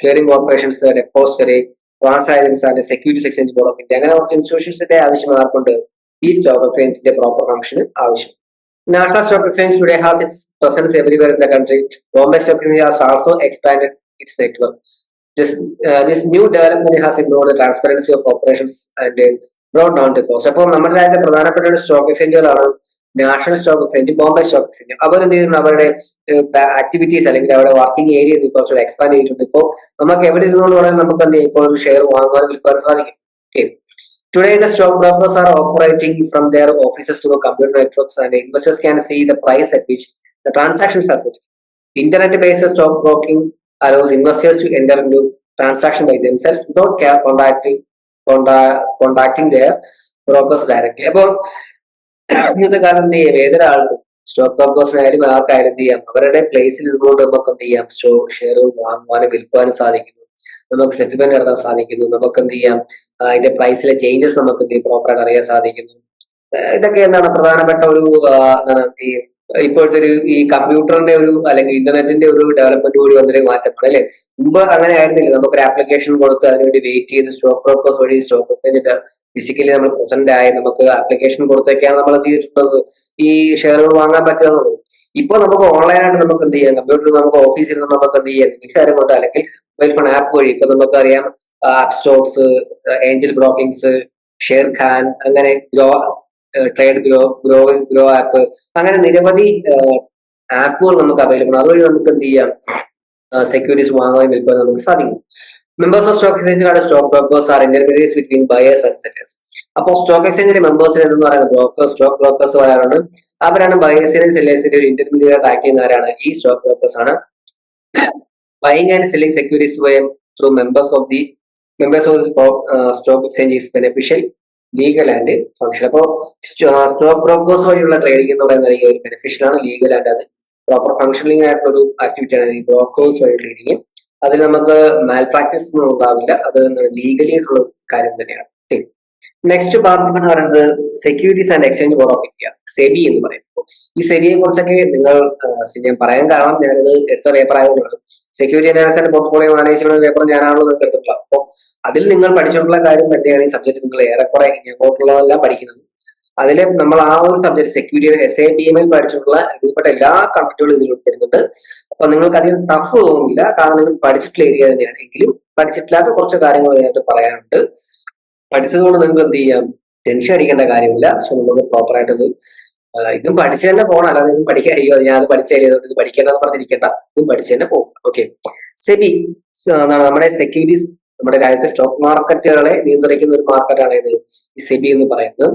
clearing corporations, depository, transactions and securities exchange board of India. അങ്ങനെ കുറച്ച് ഇൻസ്റ്റിറ്റ്യൂഷൻസിന്റെ ആവശ്യം ആർക്കുണ്ട്? ഈ സ്റ്റോക്ക് എക്സ്ചേഞ്ചിന്റെ പ്രോപ്പർ ഫംഗ്ഷന് ആവശ്യം. National Stock Exchange today has its presence everywhere in the country. Bombay Stock Exchange has also expanded its network. This new development has improved the transparency of operations and brought down the cost. അപ്പോൾ നമ്മുടെ രാജ്യത്തെ പ്രധാനപ്പെട്ട stock എക്സ്ചേഞ്ചുകളാണ് national stock exchange, Bombay stock exchange. അവർ എന്ത് ചെയ്യുന്നു, അവരുടെ activities അല്ലെങ്കിൽ അവരുടെ വർക്കിംഗ് ഏരിയ കുറച്ചുകൂടെ എക്സ്പാൻഡ് ചെയ്തിട്ടുണ്ട്. ഇപ്പോൾ നമുക്ക് എവിടെ ഇരുന്നു പറഞ്ഞാൽ നമുക്ക് എന്ത് ചെയ്യും, ഇപ്പോൾ ഒരു ഷെയർ വാങ്ങാനും വിൽക്കാനും സാധിക്കും. Okay. Today, the stockbrokers are operating from their offices to the computer networks, and investors can see the price at which the transactions are settled. Internet-based stockbroking allows investors to enter into transaction by themselves without contacting their brokers directly. അപ്പോൾ ഇന്നത്തെ കാലം എന്ത് ചെയ്യാം, ഏതൊരാൾക്കും stock ബ്രോക്കേഴ്സിനായാലും ആർക്കായാലും എന്ത് ചെയ്യാം, അവരുടെ പ്ലേസിൽ ഇരുന്നുകൊണ്ട് നമുക്ക് എന്ത് ചെയ്യാം, ഷെയർ വാങ്ങുവാനും വിൽക്കുവാനും സാധിക്കുന്നു, നമുക്ക് സെറ്റിൽമെന്റ് നടത്താൻ സാധിക്കുന്നു, നമുക്ക് എന്ത് ചെയ്യാം, അതിന്റെ പ്രൈസിലെ ചേഞ്ചസ് നമുക്ക് എന്ത് ചെയ്യും, പ്രോപ്പറായിട്ട് അറിയാൻ സാധിക്കുന്നു. ഇതൊക്കെ എന്താണ് പ്രധാനപ്പെട്ട ഒരു ഈ ഇപ്പോഴത്തെ ഒരു ഈ കമ്പ്യൂട്ടറിന്റെ ഒരു അല്ലെങ്കിൽ ഇന്റർനെറ്റിന്റെ ഒരു ഡെവലപ്മെന്റ് കൂടി വന്നൊരു മാറ്റമാണ് അല്ലെ. മുമ്പ് അങ്ങനെ ആയിരുന്നില്ല, നമുക്കൊരു ആപ്ലിക്കേഷൻ കൊടുത്ത് അതിനുവേണ്ടി വെയിറ്റ് ചെയ്ത് സ്റ്റോക്ക് ബ്രോക്കേഴ്സ് വഴി സ്റ്റോക്ക് എക്സ്ചേഞ്ചിന്റെ ഫിസിക്കലി നമ്മൾ പ്രസന്റ് ആയി നമുക്ക് ആപ്ലിക്കേഷൻ കൊടുത്തൊക്കെയാണ് നമ്മൾ എന്ത് ചെയ്തിട്ടുള്ളത്, ഈ ഷെയറുകൾ വാങ്ങാൻ പറ്റുന്നത്. ഇപ്പൊ നമുക്ക് ഓൺലൈനായിട്ട് നമുക്ക് എന്ത് ചെയ്യാം, കമ്പ്യൂട്ടറിൽ നമുക്ക് ഓഫീസിൽ നിന്ന് നമുക്ക് എന്ത് ചെയ്യാം, ഷെയർ കൊണ്ട് അല്ലെങ്കിൽ മൊബൈൽ ഫോൺ ആപ്പ് വഴി ഇപ്പൊ നമുക്കറിയാം Upstox, Angel brokings, Sharekhan, അങ്ങനെ ട്രേഡ് ഗ്രോ ആപ്പ്, അങ്ങനെ നിരവധി ആപ്പുകൾ നമുക്ക് അവൈലബിൾ. അതുവഴി നമുക്ക് എന്ത് ചെയ്യാം, സെക്യൂരിറ്റീസ് വാങ്ങാൻ വിൽക്കാൻ നമുക്ക് സാധിക്കും. Members of stock exchange stock brokers are intermediates between buyers and sellers. അപ്പോൾ സ്റ്റോക്ക് എക്സ്ചേഞ്ചിലെ മെമ്പേഴ്സ് എന്ന് പറയുന്ന സ്റ്റോക്ക് ബ്രോക്കേഴ്സ് ആരാണ്? അവരാണ് ബയേഴ്സിനെയും സെല്ലേഴ്സിന്റെ ഒരു ഇന്റർമീഡിയറ്റ് ആക്ട് ചെയ്യുന്ന ആരാണ്? ഈ സ്റ്റോക്ക് ബ്രോക്കേഴ്സ് ആണ്. Buying and selling securities through members of the stock exchange is beneficial, legal and functional. അപ്പോൾ സ്റ്റോക്ക് ബ്രോക്കേഴ്സ് വഴിയുള്ള ട്രേഡിംഗ് എന്ന് പറയുന്നത് ഒരു ബെനിഫിഷ്യൽ ആണ്, ലീഗൽ ആൻഡ് അത് പ്രോപ്പർ ഫംഗ്ഷനിങ് ആയിട്ടുള്ള ഒരു ആക്ടിവിറ്റി ആണ് ഈ ബ്രോക്കേഴ്സ് വഴി ട്രേഡിംഗ്. അതിൽ നമുക്ക് മാൽ പ്രാക്ടീസ് ഒന്നും ഉണ്ടാവില്ല, അത് ലീഗലി ആയിട്ടുള്ള കാര്യം തന്നെയാണ്. നെക്സ്റ്റ് പാർട്ടിസിപ്പന്റ് എന്ന് പറയുന്നത് securities and exchange board of India, SEBI എന്ന് പറയുമ്പോൾ. ഈ സെബിയെ കുറിച്ചൊക്കെ ഞാൻ പറയാൻ കാരണം ഞാനിത് എടുത്ത പേപ്പർ ആയതുകൊണ്ടാണ്. Security analysis and portfolio management paper ഞാനാണല്ലോ നിങ്ങൾക്ക് എടുത്തിട്ടുള്ളത്. അപ്പോൾ അതിൽ നിങ്ങൾ പഠിച്ചിട്ടുള്ള കാര്യം തന്നെയാണ് ഈ സബ്ജക്ട് നിങ്ങൾ ഏറെക്കുറെ ഇങ്ങോട്ടുള്ളതെല്ലാം പഠിക്കുന്നത്. അതിൽ നമ്മൾ ആ ഒരു സബ്ജക്ട് സെക്യൂരിറ്റി SAPMൽ പഠിച്ചിട്ടുള്ള ഇതിൽപ്പെട്ട എല്ലാ കൺസെപ്റ്റുകളും ഇതിൽ ഉൾപ്പെടുന്നുണ്ട്. അപ്പൊ നിങ്ങൾക്ക് അധികം ടഫ് തോന്നില്ല, കാരണം നിങ്ങൾ പഠിച്ചിട്ടുള്ള ഏരിയ തന്നെയാണ്. എങ്കിലും പഠിച്ചിട്ടില്ലാത്ത കുറച്ച് കാര്യങ്ങൾ അതിനകത്ത് പറയാനുണ്ട്. പഠിച്ചതുകൊണ്ട് നിങ്ങൾക്ക് എന്ത് ചെയ്യാം, ടെൻഷൻ അടിക്കേണ്ട കാര്യമില്ല. സോ നമുക്ക് പ്രോപ്പറായിട്ട് ഇതും പഠിച്ചു തന്നെ പോകണം, അല്ലാതെ നിങ്ങൾക്ക് പഠിക്കാൻ കഴിയുമോ, ഞാൻ അത് പഠിച്ചതുകൊണ്ട് ഇത് പഠിക്കേണ്ടെന്ന് പറഞ്ഞിരിക്കേണ്ട, ഇതും പഠിച്ചു തന്നെ പോകും. ഓക്കെ. സെബി എന്താണ് നമ്മുടെ സെക്യൂരിറ്റീസ്, നമ്മുടെ രാജ്യത്തെ സ്റ്റോക്ക് മാർക്കറ്റുകളെ നിയന്ത്രിക്കുന്ന ഒരു മാർക്കറ്റാണ് ഇത് ഈ സെബി എന്ന് പറയുന്നത്.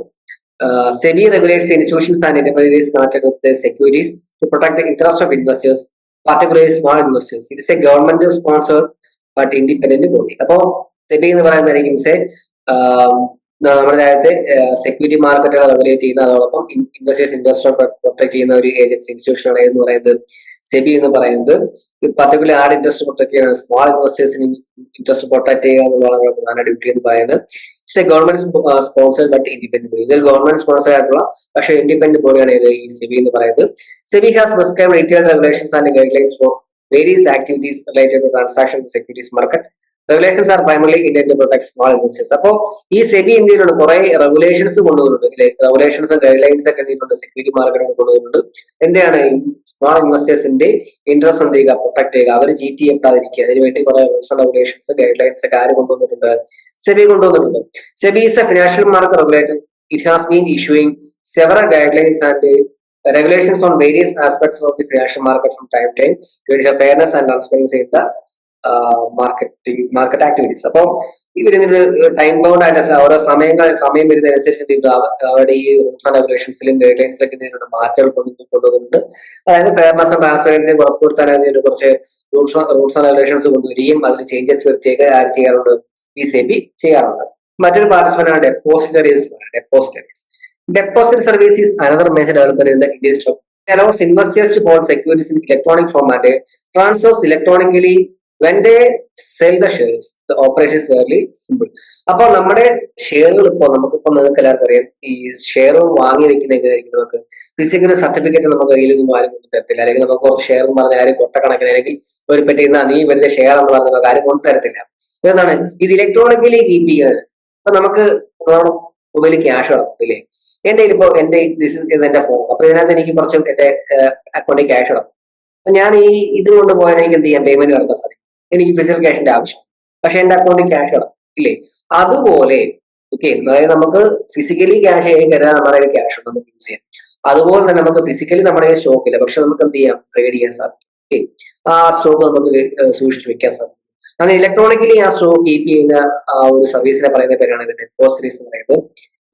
SEBI regulates institutions and enterprises connected with securities to protect the interest of investors, particularly small investors. It is a government sponsored but independent body. അപ്പോൾ സെബി എന്ന് പറയുന്നതായിരിക്കും നമ്മുടെ രാജ്യത്തെ സെക്യൂരിറ്റി മാർക്കറ്റുകൾ റെഗുലേറ്റ് ചെയ്യുന്ന, അതോടൊപ്പം ഇൻവെസ്റ്റേഴ്സ് ഇൻട്രസ്റ്റ് പ്രൊട്ടക്ട് ചെയ്യുന്ന ഒരു ഏജൻസി ഇൻസ്റ്റിറ്റ്യൂഷൻ ആണ് എന്ന് പറയുന്നത് സെബി എന്ന് പറയുന്നത്. പർട്ടിക്കുലർ ആഡ് ഇൻട്രസ്റ്റ് പ്രൊട്ടക്ട് ചെയ്യുന്ന സ്മോൾ ഇൻവെസ്റ്റേഴ്സിന് ഇൻട്രസ്റ്റ് പ്രൊട്ടക്ട് ചെയ്യുക എന്നുള്ളതാണ് പ്രധാന ഡ്യൂട്ടി എന്ന് പറയുന്നത്. It's a government sponsored but independent body. ഇതിൽ ഗവൺമെന്റ് സ്പോൺസർ ആയിട്ടുള്ള പക്ഷേ ഇൻഡിപെൻഡന്റ് ബോഡിയാണ് ഇത് ഈ സെബി എന്ന് പറയുന്നത്. SEBI has prescribed detailed regulations and guidelines for various activities related to transaction securities market. Regulations are primarily Indian to protect small investors. അപ്പോൾ ഈ സെബി ഇന്ത്യയിലുള്ള കുറെ റെഗുലേഷൻസ് കൊണ്ടുവന്നിട്ടുണ്ട്, റെഗുലേഷൻസ് റൈഡ്ലൈൻസ് ഒക്കെ എന്തിട്ടുണ്ട് സെക്യൂരിറ്റി മാർക്കറ്റിൽ കൊണ്ടുവന്നിട്ടുണ്ട്. എന്താണ് സ്മോൾ ഇൻവെസ്റ്റേഴ്സിന്റെ ഇൻട്രസ്റ്റ് എന്ത് ചെയ്യുക, പ്രൊട്ടക്ട് ചെയ്യുക, അവർ GT എത്താതിരിക്കുക, അതിനുവേണ്ടി കുറെ റൂൾസ് റെഗുലേഷൻസ് ഗൈഡ്ലൈൻസ് ഒക്കെ ആര് കൊണ്ടുവന്നിട്ടുണ്ട്, സെബി കൊണ്ടുവന്നിട്ടുണ്ട്. SEBI is A financial market regulator. It has been issuing several guidelines and regulations on various aspects of the financial market from time to time to ensure fairness and transparency in the market activities. അപ്പോൾ ഇവരിതിന് time bound ആയിട്ട് ഓരോ സമയം വരുന്നതനുസരിച്ച് അവരുടെ ഈ rules and റെഗുലേഷൻസിലും guide ലൈൻസിലൊക്കെ ഇതിനുള്ള മാറ്റങ്ങൾ കൊണ്ടുവരുന്നുണ്ട്. അതായത് ഫെയർനെസ് ആൻഡ് ട്രാൻസ്പെറൻസിയും ഉറപ്പുവരുത്താനായി ഇതിന് കുറച്ച് റൂൾസ് ആൻഡ് റെഗുലേഷൻസ് കൊണ്ടുവരികയും അതിൽ ചേഞ്ചസ് വരുത്തിയൊക്കെ ആര് ചെയ്യാറുണ്ട്, PCB ചെയ്യാറുണ്ട്. മറ്റൊരു പാർട്ടിസിപ്പന്റ് ആണ് depositories. Deposit service is another major development in the Indian stock. It allows investors to hold securities in electronic format, transfers electronically when they sell the shares. The operation is fairly simple. അപ്പോൾ നമ്മുടെ ഷെയറുകൾ നമുക്കിപ്പോൾ നിങ്ങൾക്ക് എല്ലാവർക്കും അറിയാം, ഈ share വാങ്ങി വെക്കുന്നതായിരിക്കും നമുക്ക് physical certificate നമുക്ക് കയ്യിലൊന്നും ആരും കൊണ്ടു തരത്തില്ല. അല്ലെങ്കിൽ നമുക്ക് കുറച്ച് ഷെയർ എന്ന് പറഞ്ഞാൽ ആരും കൊട്ടക്കണക്കിന് അല്ലെങ്കിൽ ഒരു പറ്റുന്ന നീ വരുന്ന ഷെയർ എന്ന് പറഞ്ഞാൽ നമുക്ക് ആരും കൊണ്ടു തരത്തില്ല. എന്താണ് ഇത് ഇലക്ട്രോണിക്കലി കീപ്പ് ചെയ്യുന്നത്? അപ്പൊ നമുക്ക് മൊബൈലിൽ ക്യാഷ് കിടക്കും ഇല്ലേ? എന്റെ എന്റെ ഫോൺ. അപ്പൊ ഇതിനകത്ത് എനിക്ക് കുറച്ച് എന്റെ അക്കൗണ്ടിൽ ക്യാഷ് ഇടണം. അപ്പൊ ഞാൻ ഇത് കൊണ്ട് പോയാൽ എനിക്ക് എന്ത് ചെയ്യാം, പേയ്മെന്റ് നടത്താൻ സാധിക്കും. എനിക്ക് ഫിസിക്കൽ ക്യാഷിന്റെ ആവശ്യം, പക്ഷെ എന്റെ അക്കൗണ്ടിൽ ക്യാഷ് ഇടണം ഇല്ലേ? അതുപോലെ ഓക്കെ, അതായത് നമുക്ക് ഫിസിക്കലി ക്യാഷ് കരുതാൻ നമ്മുടെ ക്യാഷ് നമുക്ക് യൂസ് ചെയ്യാം. അതുപോലെ തന്നെ നമുക്ക് ഫിസിക്കലി നമ്മുടെ സ്റ്റോക്ക് ഇല്ല, പക്ഷെ നമുക്ക് എന്ത് ചെയ്യാം, ട്രേഡ് ചെയ്യാൻ സാധിക്കും. ഓക്കെ, ആ സ്റ്റോക്ക് നമുക്ക് സൂക്ഷിച്ചു വെക്കാൻ സാധിക്കും. അങ്ങനെ ഇലക്ട്രോണിക്കലി ആ സ്റ്റോക്ക് കീപ്പ് ചെയ്യുന്ന ആ ഒരു സർവീസിനെ പറയുന്ന പേരാണ് ഡെപ്പോസിറ്ററീസ് എന്ന് പറയുന്നത്.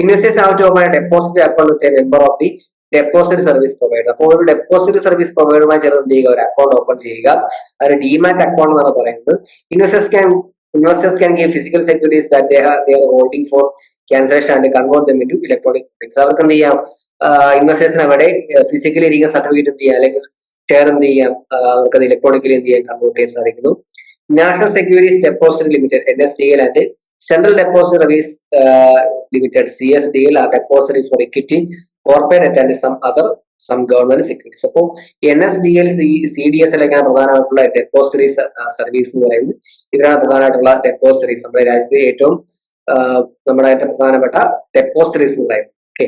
Investors have to open a deposit account with a member of the deposit service provider. അപ്പോൾ ഒരു ഡെപ്പോസിറ്റ് സർവീസ് പ്രൊവൈഡറുമായി ചേർന്ന് എന്ത് ചെയ്യുക, ഒരു അക്കൗണ്ട് ഓപ്പൺ ചെയ്യുക. അത് ഡിമാറ്റ് അക്കൗണ്ട് എന്നാണ് പറയുന്നത്. Investors can give physical securities that they are holding for cancellation and convert them into electronic things. അവർക്ക് എന്ത് ചെയ്യാം, ഇൻവെസ്റ്റേഴ്സിന് അവിടെ ഫിസിക്കലി ഇരിക്കുന്ന സർട്ടിഫിക്കറ്റ് എന്ത് ചെയ്യാം, അല്ലെങ്കിൽ ഷെയർ എന്ത് ചെയ്യാം, അവർക്കത് ഇലക്ട്രോണിക്കലി എന്ത് ചെയ്യാൻ കൺവേർട്ട് ചെയ്യാൻ സാധിക്കുന്നു. National securities deposit limited NSDL and Central Depositories Limited CSDL are depository for equity, corporate debt and some government securities. അപ്പോൾ NSDL CDSL ഒക്കെയാണ് പ്രധാനമായിട്ടുള്ള ഡെപ്പോസിറ്ററി സർവീസ് എന്ന് പറയുന്നത്. ഇതിനാണ് പ്രധാനമായിട്ടുള്ള ഡെപ്പോസിറ്ററീസ് നമ്മുടെ രാജ്യത്തെ ഏറ്റവും നമ്മുടെ ഏറ്റവും പ്രധാനപ്പെട്ട ഡെപ്പോസിറ്ററീസ് എന്ന് പറയുന്നത്. Okay,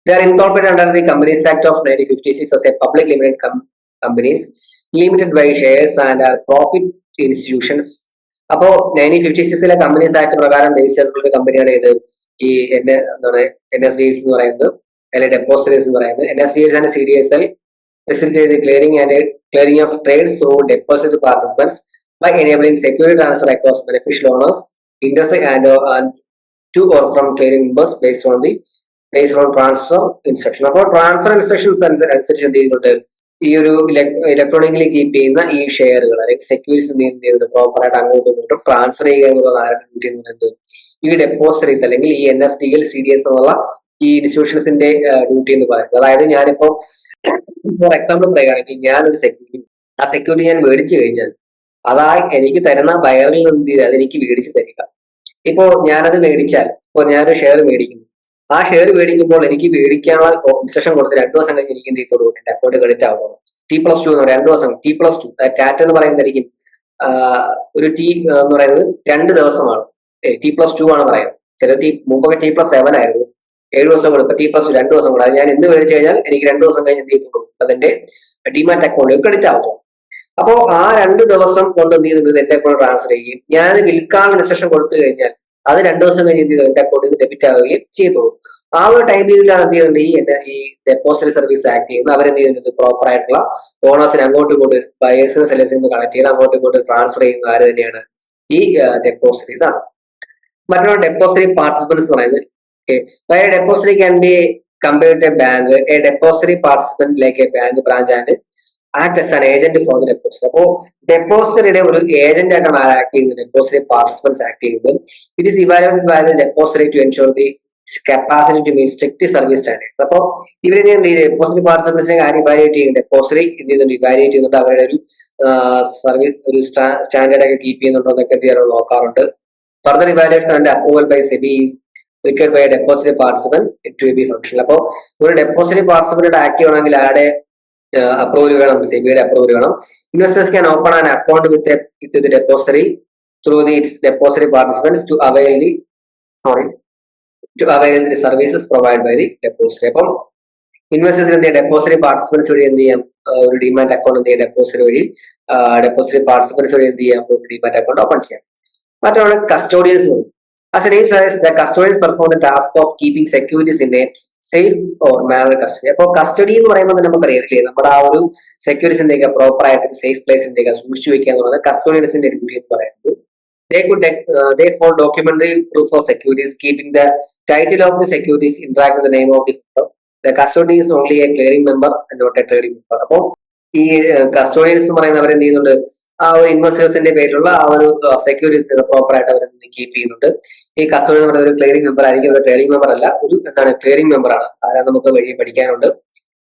they are incorporated under the Companies Act of 1956 as a public limited companies limited by shares and are profit institutions. അപ്പോ 1956 കമ്പനീസ് ആക്ട് പ്രകാരം രജിസ്റ്റർ ചെയ്തിട്ടുള്ള കമ്പനിയാണ് ഇത് ഈ NSDLs എന്ന് പറയുന്നത്, അല്ലെങ്കിൽ ഡെപ്പോസിറ്ററീസ് എന്ന് പറയുന്നത്. NSDLs and CDSL facilitate the clearing of trades through deposit participants by enabling security transfer across beneficial owners, interested and to or from clearing members based on transfer instruction. അപ്പോൾ transfer instructions അനുസരിച്ച് എന്ത് ചെയ്യുന്നുണ്ട്, ഈ ഒരു electronically keep ചെയ്യുന്ന ഈ ഷെയറുകൾ അല്ലെങ്കിൽ securities എന്ത് ചെയ്യുന്നത്, പ്രോപ്പറായിട്ട് അങ്ങോട്ടും ഇങ്ങോട്ടും ട്രാൻസ്ഫർ ചെയ്യുക എന്നുള്ളത് ആരുടെ ഡ്യൂട്ടി എന്ന് പറയുന്നത് ഈ ഡെപ്പോസിറ്ററീസ് അല്ലെങ്കിൽ ഈ NSDL CDS എന്നുള്ള ഈ ഇൻസ്റ്റിറ്റ്യൂഷൻസിന്റെ ഡ്യൂട്ടി എന്ന് പറയുന്നത്. അതായത് ഞാനിപ്പോ ഫോർ എക്സാമ്പിൾ പറയുകയാണെങ്കിൽ ഞാനൊരു സെക്യൂരിറ്റി, ആ സെക്യൂരിറ്റി ഞാൻ മേടിച്ചു കഴിഞ്ഞാൽ അതായി എനിക്ക് തരുന്ന ബയറിൽ നിന്ന് അതെനിക്ക് മേടിച്ചു തരിക. ഇപ്പോ ഞാനത് മേടിച്ചാൽ, ഇപ്പോൾ ഞാനൊരു ഷെയർ മേടിക്കുന്നു, ആ ഷെയർ മേടിക്കുമ്പോൾ എനിക്ക് മേടിക്കാനുള്ള ഇൻസ്ട്രക്ഷൻ കൊടുത്ത് 2 ദിവസം കഴിഞ്ഞ് എനിക്ക് എന്ത് ചെയ്തോളൂ, എന്റെ അക്കൗണ്ട് ക്രെഡിറ്റ് ആവുള്ളൂ. T+2 എന്ന് പറയും, 2 ദിവസം T+2. ടാറ്റ എന്ന് പറയുന്നതായിരിക്കും ഒരു T എന്ന് പറയുന്നത് 2 ദിവസമാണ്, T+2 ആണ് പറയുന്നത്. ചില മുമ്പൊക്കെ T+7 ആയിരുന്നു, 7 ദിവസം കൂടെ. ഇപ്പൊ T+2 2 ദിവസം കൂടെ. അത് ഞാൻ എന്ത് മേടിച്ചു കഴിഞ്ഞാൽ എനിക്ക് 2 ദിവസം കഴിഞ്ഞ് എന്ത് ചെയ്തോളൂ, അതിന്റെ ഡിമാറ്റ് അക്കൗണ്ടിൽ ക്രെഡിറ്റ് ആവുള്ളൂ. അപ്പോൾ ആ 2 ദിവസം കൊണ്ട് എന്ത് ചെയ്യുന്നത്, എന്റെ അക്കൗണ്ട് ട്രാൻസ്ഫർ ചെയ്യും. ഞാൻ വിൽക്കാനുള്ള ഇൻസ്ട്രക്ഷൻ കൊടുത്തു കഴിഞ്ഞാൽ അത് 2 ദിവസം കഴിഞ്ഞ് എന്ത് ചെയ്തു, എന്റെ അക്കൗണ്ടിൽ ഡെബിറ്റ് ആവുകയും ചെയ്തോളൂ. ആ ഒരു ടൈം പീരീഡിലാണ് എന്ത് ചെയ്യുന്നത്, ഈ ഡെപ്പോസിറ്റ് സർവീസ് ആക്ട് ചെയ്യുന്നത്. അവരെന്ത് ചെയ്യുന്നത്, പ്രോപ്പർ ആയിട്ടുള്ള ഓണേഴ്സിന് അങ്ങോട്ടും ഇങ്ങോട്ട് ബയേഴ്സിന് സെല്ലേഴ്സിന് കണക്ട് ചെയ്ത് അങ്ങോട്ടും ഇങ്ങോട്ട് ട്രാൻസ്ഫർ ചെയ്യുന്ന ആര് തന്നെയാണ്, ഈ ഡെപ്പോസിറ്ററീസ് ആണ്. മറ്റൊരു ഡെപ്പോസിറ്ററി പാർട്ടിസിപ്പൻസ് പറയുന്നത്, depository can be compared a bank. A depository participant like a bank branch and act as an agent for the deposit. അപ്പോൾ ഡെപ്പോസിറ്ററിയുടെ ഒരു ഏജന്റ് ആയിട്ടാണ് ആക്ട് ചെയ്യുന്നത്, ഡെപ്പോസിറ്ററി പാർട്ടിസിപ്പൻസ് ആക്ട് ചെയ്യുന്നത്. It is evaluated by the depository to ensure the capacity to meet strict service standards. അപ്പോൾ ഇവര് depository പാർട്ടിസിപ്പൻസിനെ കാര്യം evaluate ചെയ്യുന്നത്, ഡെപ്പോസിറ്ററി എന്ത് ചെയ്യുന്നുണ്ട്, ഇവാലുവേറ്റ് ചെയ്യുന്നുണ്ട്. അവരുടെ ഒരു സർവീസ് ഒരു സ്റ്റാൻഡേർഡ് ഒക്കെ കീപ്പ് ചെയ്യുന്നുണ്ടോ എന്നൊക്കെ എന്ത് ചെയ്യാറ് നോക്കാറുണ്ട്. Further evaluation and approval by SEBI is required by a depository participant to be functional. അപ്പോൾ ഒരു ഡെപ്പോസിറ്ററി പാർട്ടിസിപ്പന്റ് ആക്റ്റീവ് ആണെങ്കിൽ ആരുടെ അപ്രൂവൽ വേണം, SEBIയുടെ അപ്രൂവൽ വേണം. Investors can open an account with the depository through the it's depository participants to avail the services provided by the depository. അപ്പം ഇൻവെസ്റ്റേഴ്സിന് എന്ത് ചെയ്യാം, depository participants വഴി എന്ത് ചെയ്യാം, ഒരു ഡിമാറ്റ് അക്കൗണ്ട് എന്ത് ചെയ്യാം, ഡെപ്പോസിറ്ററി പാർട്ടിസിപ്പൻസ് വഴി എന്ത് ചെയ്യാം, ഒരു ഡിമാറ്റ് അക്കൗണ്ട് ഓപ്പൺ ചെയ്യാം. മറ്റൊരു custodians. As a name suggests, the custodians perform the task of keeping securities in a safe or manner custody. അപ്പോൾ കസ്റ്റഡി എന്ന് പറയുമ്പോൾ നമുക്കറിയാം, നമ്മുടെ ആ ഒരു സെക്യൂരിറ്റീസ് എന്തൊക്കെ പ്രോപ്പർ ആയിട്ട് സേഫ് പ്ലേസ് എന്തൊക്കെ സൂക്ഷിച്ചു വെക്കുക എന്നുള്ളത് കസ്റ്റോഡിയൻസിന്റെ ഡ്യൂട്ടി എന്ന് പറയുന്നത്. they hold documentary proof of securities, keeping the title of the securities interact with the name of the holder. The custody is only a clearing member and not a trading member. അപ്പോൾ ഈ custodians എന്ന് പറയുന്നത് അവരെന്ത് ചെയ്യുന്നുണ്ട്, ആ ഒരു ഇൻവെസ്റ്റേഴ്സിന്റെ പേരിലുള്ള ആ ഒരു സെക്യൂരിറ്റി പ്രോപ്പർ ആയിട്ട് അവർ കീപ്പ് ചെയ്യുന്നുണ്ട്. ഈ കസ്റ്റോഡിയൻ എന്ന് പറയുന്ന ഒരു ക്ലിയറിംഗ് മെമ്പർ ആയിരിക്കും, ഒരു ട്രേഡിംഗ് മെമ്പർ അല്ല, ഒരു എന്താണ് ക്ലിയറിംഗ് മെമ്പർ ആണ്. ആരാ നമുക്ക് വഴി പഠിക്കാനുണ്ട്.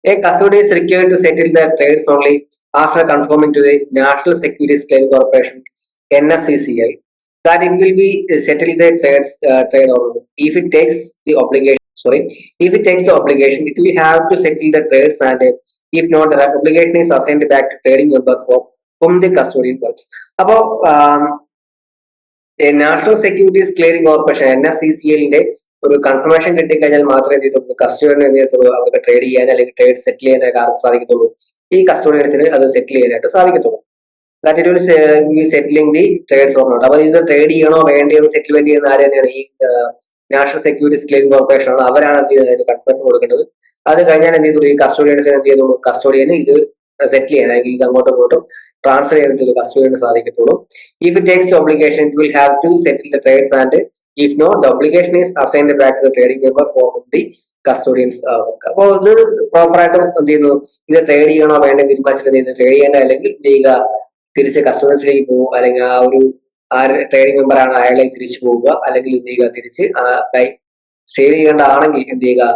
A custodian is required to settle the trades only after conforming to the National Securities Clearing Corporation (NSCCI) that it will be settle the trade only. If it takes the obligation, it will have to settle the trades, and if not, the obligation is assigned back to trading member for whom the custodian works. About national securities clearing corporation NSCCL ഒരു confirmation കിട്ടിക്കഴിഞ്ഞാൽ മാത്രമേ എന്ത് ചെയ്യത്തുള്ളൂ, കസ്റ്റഡിയൻ എന്ത് ചെയ്യത്തുള്ളൂ, അവർക്ക് trade ചെയ്യാൻ അല്ലെങ്കിൽ ട്രേഡ് സെറ്റിൽ ചെയ്യാനായിട്ട് ആർക്ക് സാധിക്കത്തുള്ളൂ, ഈ കസ്റ്റഡിയൻസിന് അത് സെറ്റിൽ ചെയ്യാനായിട്ട് സാധിക്കത്തുള്ളൂ. That it will settling the trades or not. അപ്പൊ ഇത് ട്രേഡ് ചെയ്യണോ വേണ്ടത് സെറ്റിൽമെന്റ് ചെയ്യുന്ന ആര് തന്നെയാണ്, ഈ നാഷണൽ സെക്യൂരിറ്റീസ് ക്ലിയറിംഗ് കോർപ്പറേഷൻ ആണ്. അവരാണ് എന്ത് ചെയ്യുന്നത്, കൺഫർമേഷൻ കൊടുക്കേണ്ടത്. അത് കഴിഞ്ഞാൽ എന്ത് ചെയ്തുള്ളൂ, ഈ കസ്റ്റഡിയൻസിന് എന്ത് ചെയ്തുള്ളൂ, കസ്റ്റഡിയന് ഇത് സെറ്റിൽ ചെയ്യാൻ അല്ലെങ്കിൽ ഇത് അങ്ങോട്ടും ഇങ്ങോട്ടും ട്രാൻസ്ഫർ ചെയ്യാൻ കസ്റ്റഡിയന് സാധിക്കത്തുള്ളൂ. If it takes obligation it will have to settle the trades, and if not, the obligation is assigned back to the trading member for the custodians. അപ്പോൾ ഇത് പ്രോപ്പർ ആയിട്ട് എന്ത് ചെയ്യുന്നു, ഇത് ട്രേഡ് ചെയ്യണോ വേണ്ട തീരുമാനിച്ചിട്ട് ട്രേഡ് ചെയ്യേണ്ട, അല്ലെങ്കിൽ എന്ത് ചെയ്യുക, തിരിച്ച് കസ്റ്റമേഴ്സിലേക്ക് പോകുക, അല്ലെങ്കിൽ ആ ഒരു ട്രേഡിംഗ് മെമ്പർ ആണ് അയാളെ തിരിച്ചു പോവുക, അല്ലെങ്കിൽ എന്ത് ചെയ്യുക, തിരിച്ച് സെയിൽ ചെയ്യേണ്ടതാണെങ്കിൽ എന്ത് ചെയ്യുക,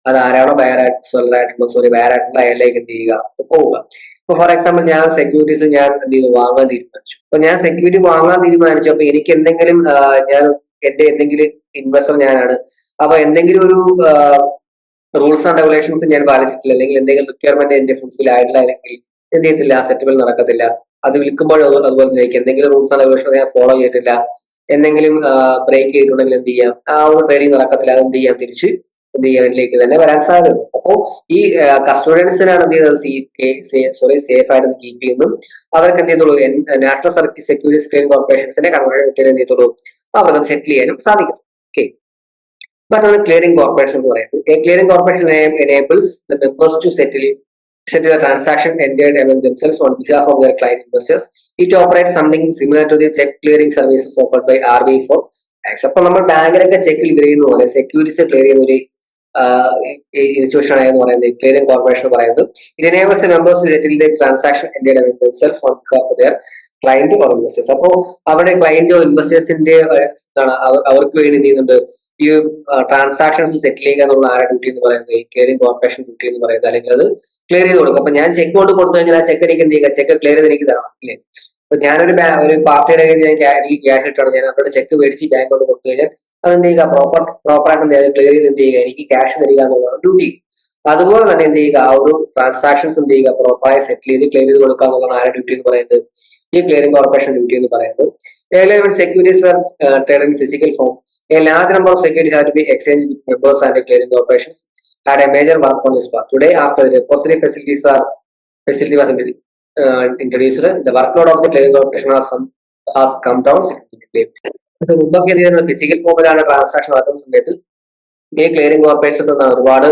അത് ആരാണോ ബയറായിട്ടുള്ള അയാളിലേക്ക് എന്ത് ചെയ്യുക, പോവുക. ഇപ്പൊ ഫോർ എക്സാമ്പിൾ ഞാൻ സെക്യൂരിറ്റീസ് ഞാൻ എന്ത് ചെയ്തു വാങ്ങാൻ തീരുമാനിച്ചു. അപ്പൊ ഞാൻ സെക്യൂരിറ്റി വാങ്ങാൻ തീരുമാനിച്ചു. അപ്പൊ എനിക്ക് എന്തെങ്കിലും ഞാൻ എന്റെ എന്തെങ്കിലും ഇൻവെസ്റ്റർ ഞാനാണ്, അപ്പൊ എന്തെങ്കിലും ഒരു റൂൾസ് ആൻഡ് റെഗുലേഷൻസ് ഞാൻ പാലിച്ചിട്ടില്ല, അല്ലെങ്കിൽ എന്തെങ്കിലും റിക്വയർമെന്റ് എന്റെ ഫുൾഫിൽ ആയിട്ടില്ല, അല്ലെങ്കിൽ എന്ത് ചെയ്യത്തില്ല, സെറ്റിൽമെന്റ് നടക്കത്തില്ല. അത് വിൽക്കുമ്പോഴും അതുപോലെ തന്നെ എന്തെങ്കിലും റൂൾസ് ആൻഡ് റെഗുലേഷൻസ് ഞാൻ ഫോളോ ചെയ്തിട്ടില്ല, എന്തെങ്കിലും ബ്രേക്ക് ചെയ്തിട്ടുണ്ടെങ്കിൽ എന്ത് ചെയ്യാം, ആ ഒരു ട്രേഡിംഗ് നടക്കത്തില്ല, അത് എന്ത് ചെയ്യാം, തിരിച്ച് എന്ത് ചെയ്യാൻ ഇതിലേക്ക് തന്നെ വരാൻ സാധ്യതയുണ്ട്. അപ്പോ ഈ കസ്റ്റോഡിയൻസിനാണ് എന്ത് ചെയ്യുന്നത്, സേഫ് ആയിട്ട് കീപ്പ് ചെയ്യുന്നു. അവർക്ക് എന്ത് ചെയ്തോളൂ, നാഷണൽ സെക്യൂരിറ്റീസ് ക്ലിയറിംഗ് കോർപ്പറേഷൻസിന്റെ കൺവെൻഷൻ കിട്ടിയാൽ എന്ത് ചെയ്തോളൂ, അവർക്ക് സെറ്റിൽ ചെയ്യാനും സാധിക്കും. ഓക്കെ, മറ്റൊരു ക്ലിയറിംഗ് കോർപ്പറേഷൻ എന്ന് പറയുന്നത്, clearing corporation enables the members to settle the transaction entered among themselves on behalf of their client investors. It operates something similar to the check clearing services offered by RBI for banks. അപ്പോൾ നമ്മൾ ബാങ്കിലൊക്കെ check clear ചെയ്യുന്ന പോലെ securities clear ചെയ്യുന്ന ഒരു institution ആയെന്ന് പറയുന്നത് clearing corporation പറയുന്നത്. It enables the members to settle the transaction entered among themselves on behalf of their client or investors. അപ്പോ അവിടെ ക്ലയന്റോ ഇൻവെസ്റ്റേഴ്സിന്റെ അവർക്ക് വേണ്ടി എന്ത് ചെയ്യുന്നുണ്ട്, ഈ ട്രാൻസാക്ഷൻസ് സെറ്റിൽ ചെയ്യുക എന്നുള്ള ആരുടെ ഡ്യൂട്ടി എന്ന് പറയുന്നത്, ഈ ക്ലിയറിംഗ് കോർപ്പറേഷൻ ഡ്യൂട്ടി എന്ന് പറയുന്നത്, അല്ലെങ്കിൽ അത് ക്ലിയർ ചെയ്ത് കൊടുക്കും. അപ്പൊ ഞാൻ ചെക്ക് കൊണ്ട് കൊടുത്തു കഴിഞ്ഞാൽ ആ ചെക്ക് എനിക്ക് എന്ത് ചെയ്യുക, ചെക്ക് ക്ലിയർ ചെയ്ത് എനിക്ക് തരണം, ഇല്ലേ? അപ്പൊ ഞാനൊരു പാർട്ടിയുടെ എനിക്ക് ക്യാഷ് ഇട്ടാണ്, ഞാൻ അവരുടെ ചെക്ക് മേടിച്ച് ബാങ്ക് കൊണ്ട് കൊടുത്തു കഴിഞ്ഞാൽ അതെന്ത് ചെയ്യുക, പ്രോപ്പറായിട്ട് എന്ത് ചെയ്യുക, ക്ലിയർ ചെയ്ത് എന്ത് ചെയ്യുക, എനിക്ക് ക്യാഷ് തരിക എന്നുള്ളതാണ് ഡ്യൂട്ടി. അതുപോലെ തന്നെ എന്ത് ചെയ്യുക, ആ ഒരു ട്രാൻസാക്ഷൻസ് എന്ത് ചെയ്യുക, പ്രോപ്പറായി സെറ്റിൽ ചെയ്ത് ക്ലിയർ ചെയ്ത് കൊടുക്കുക എന്നുള്ളതാണ് ആരുടെ ഡ്യൂട്ടി എന്ന് പറയുന്നത്, ഈ ക്ലിയറിംഗ് കോർപ്പറേഷൻ ഡ്യൂട്ടി എന്ന് പറയുന്നത്. Securities were traded in physical form, a large number of securities had to be exchanged with members, and the clearing corporations had a major work on this part. Today, after the depository facility was introduced, the workload of the clearing corporation has come down significantly. മുമ്പൊക്കെ physical ഫോമിലാണ് transaction നടക്കുന്ന സമയത്ത് ഈ clearing corporations എന്നാണ് ഒരുപാട്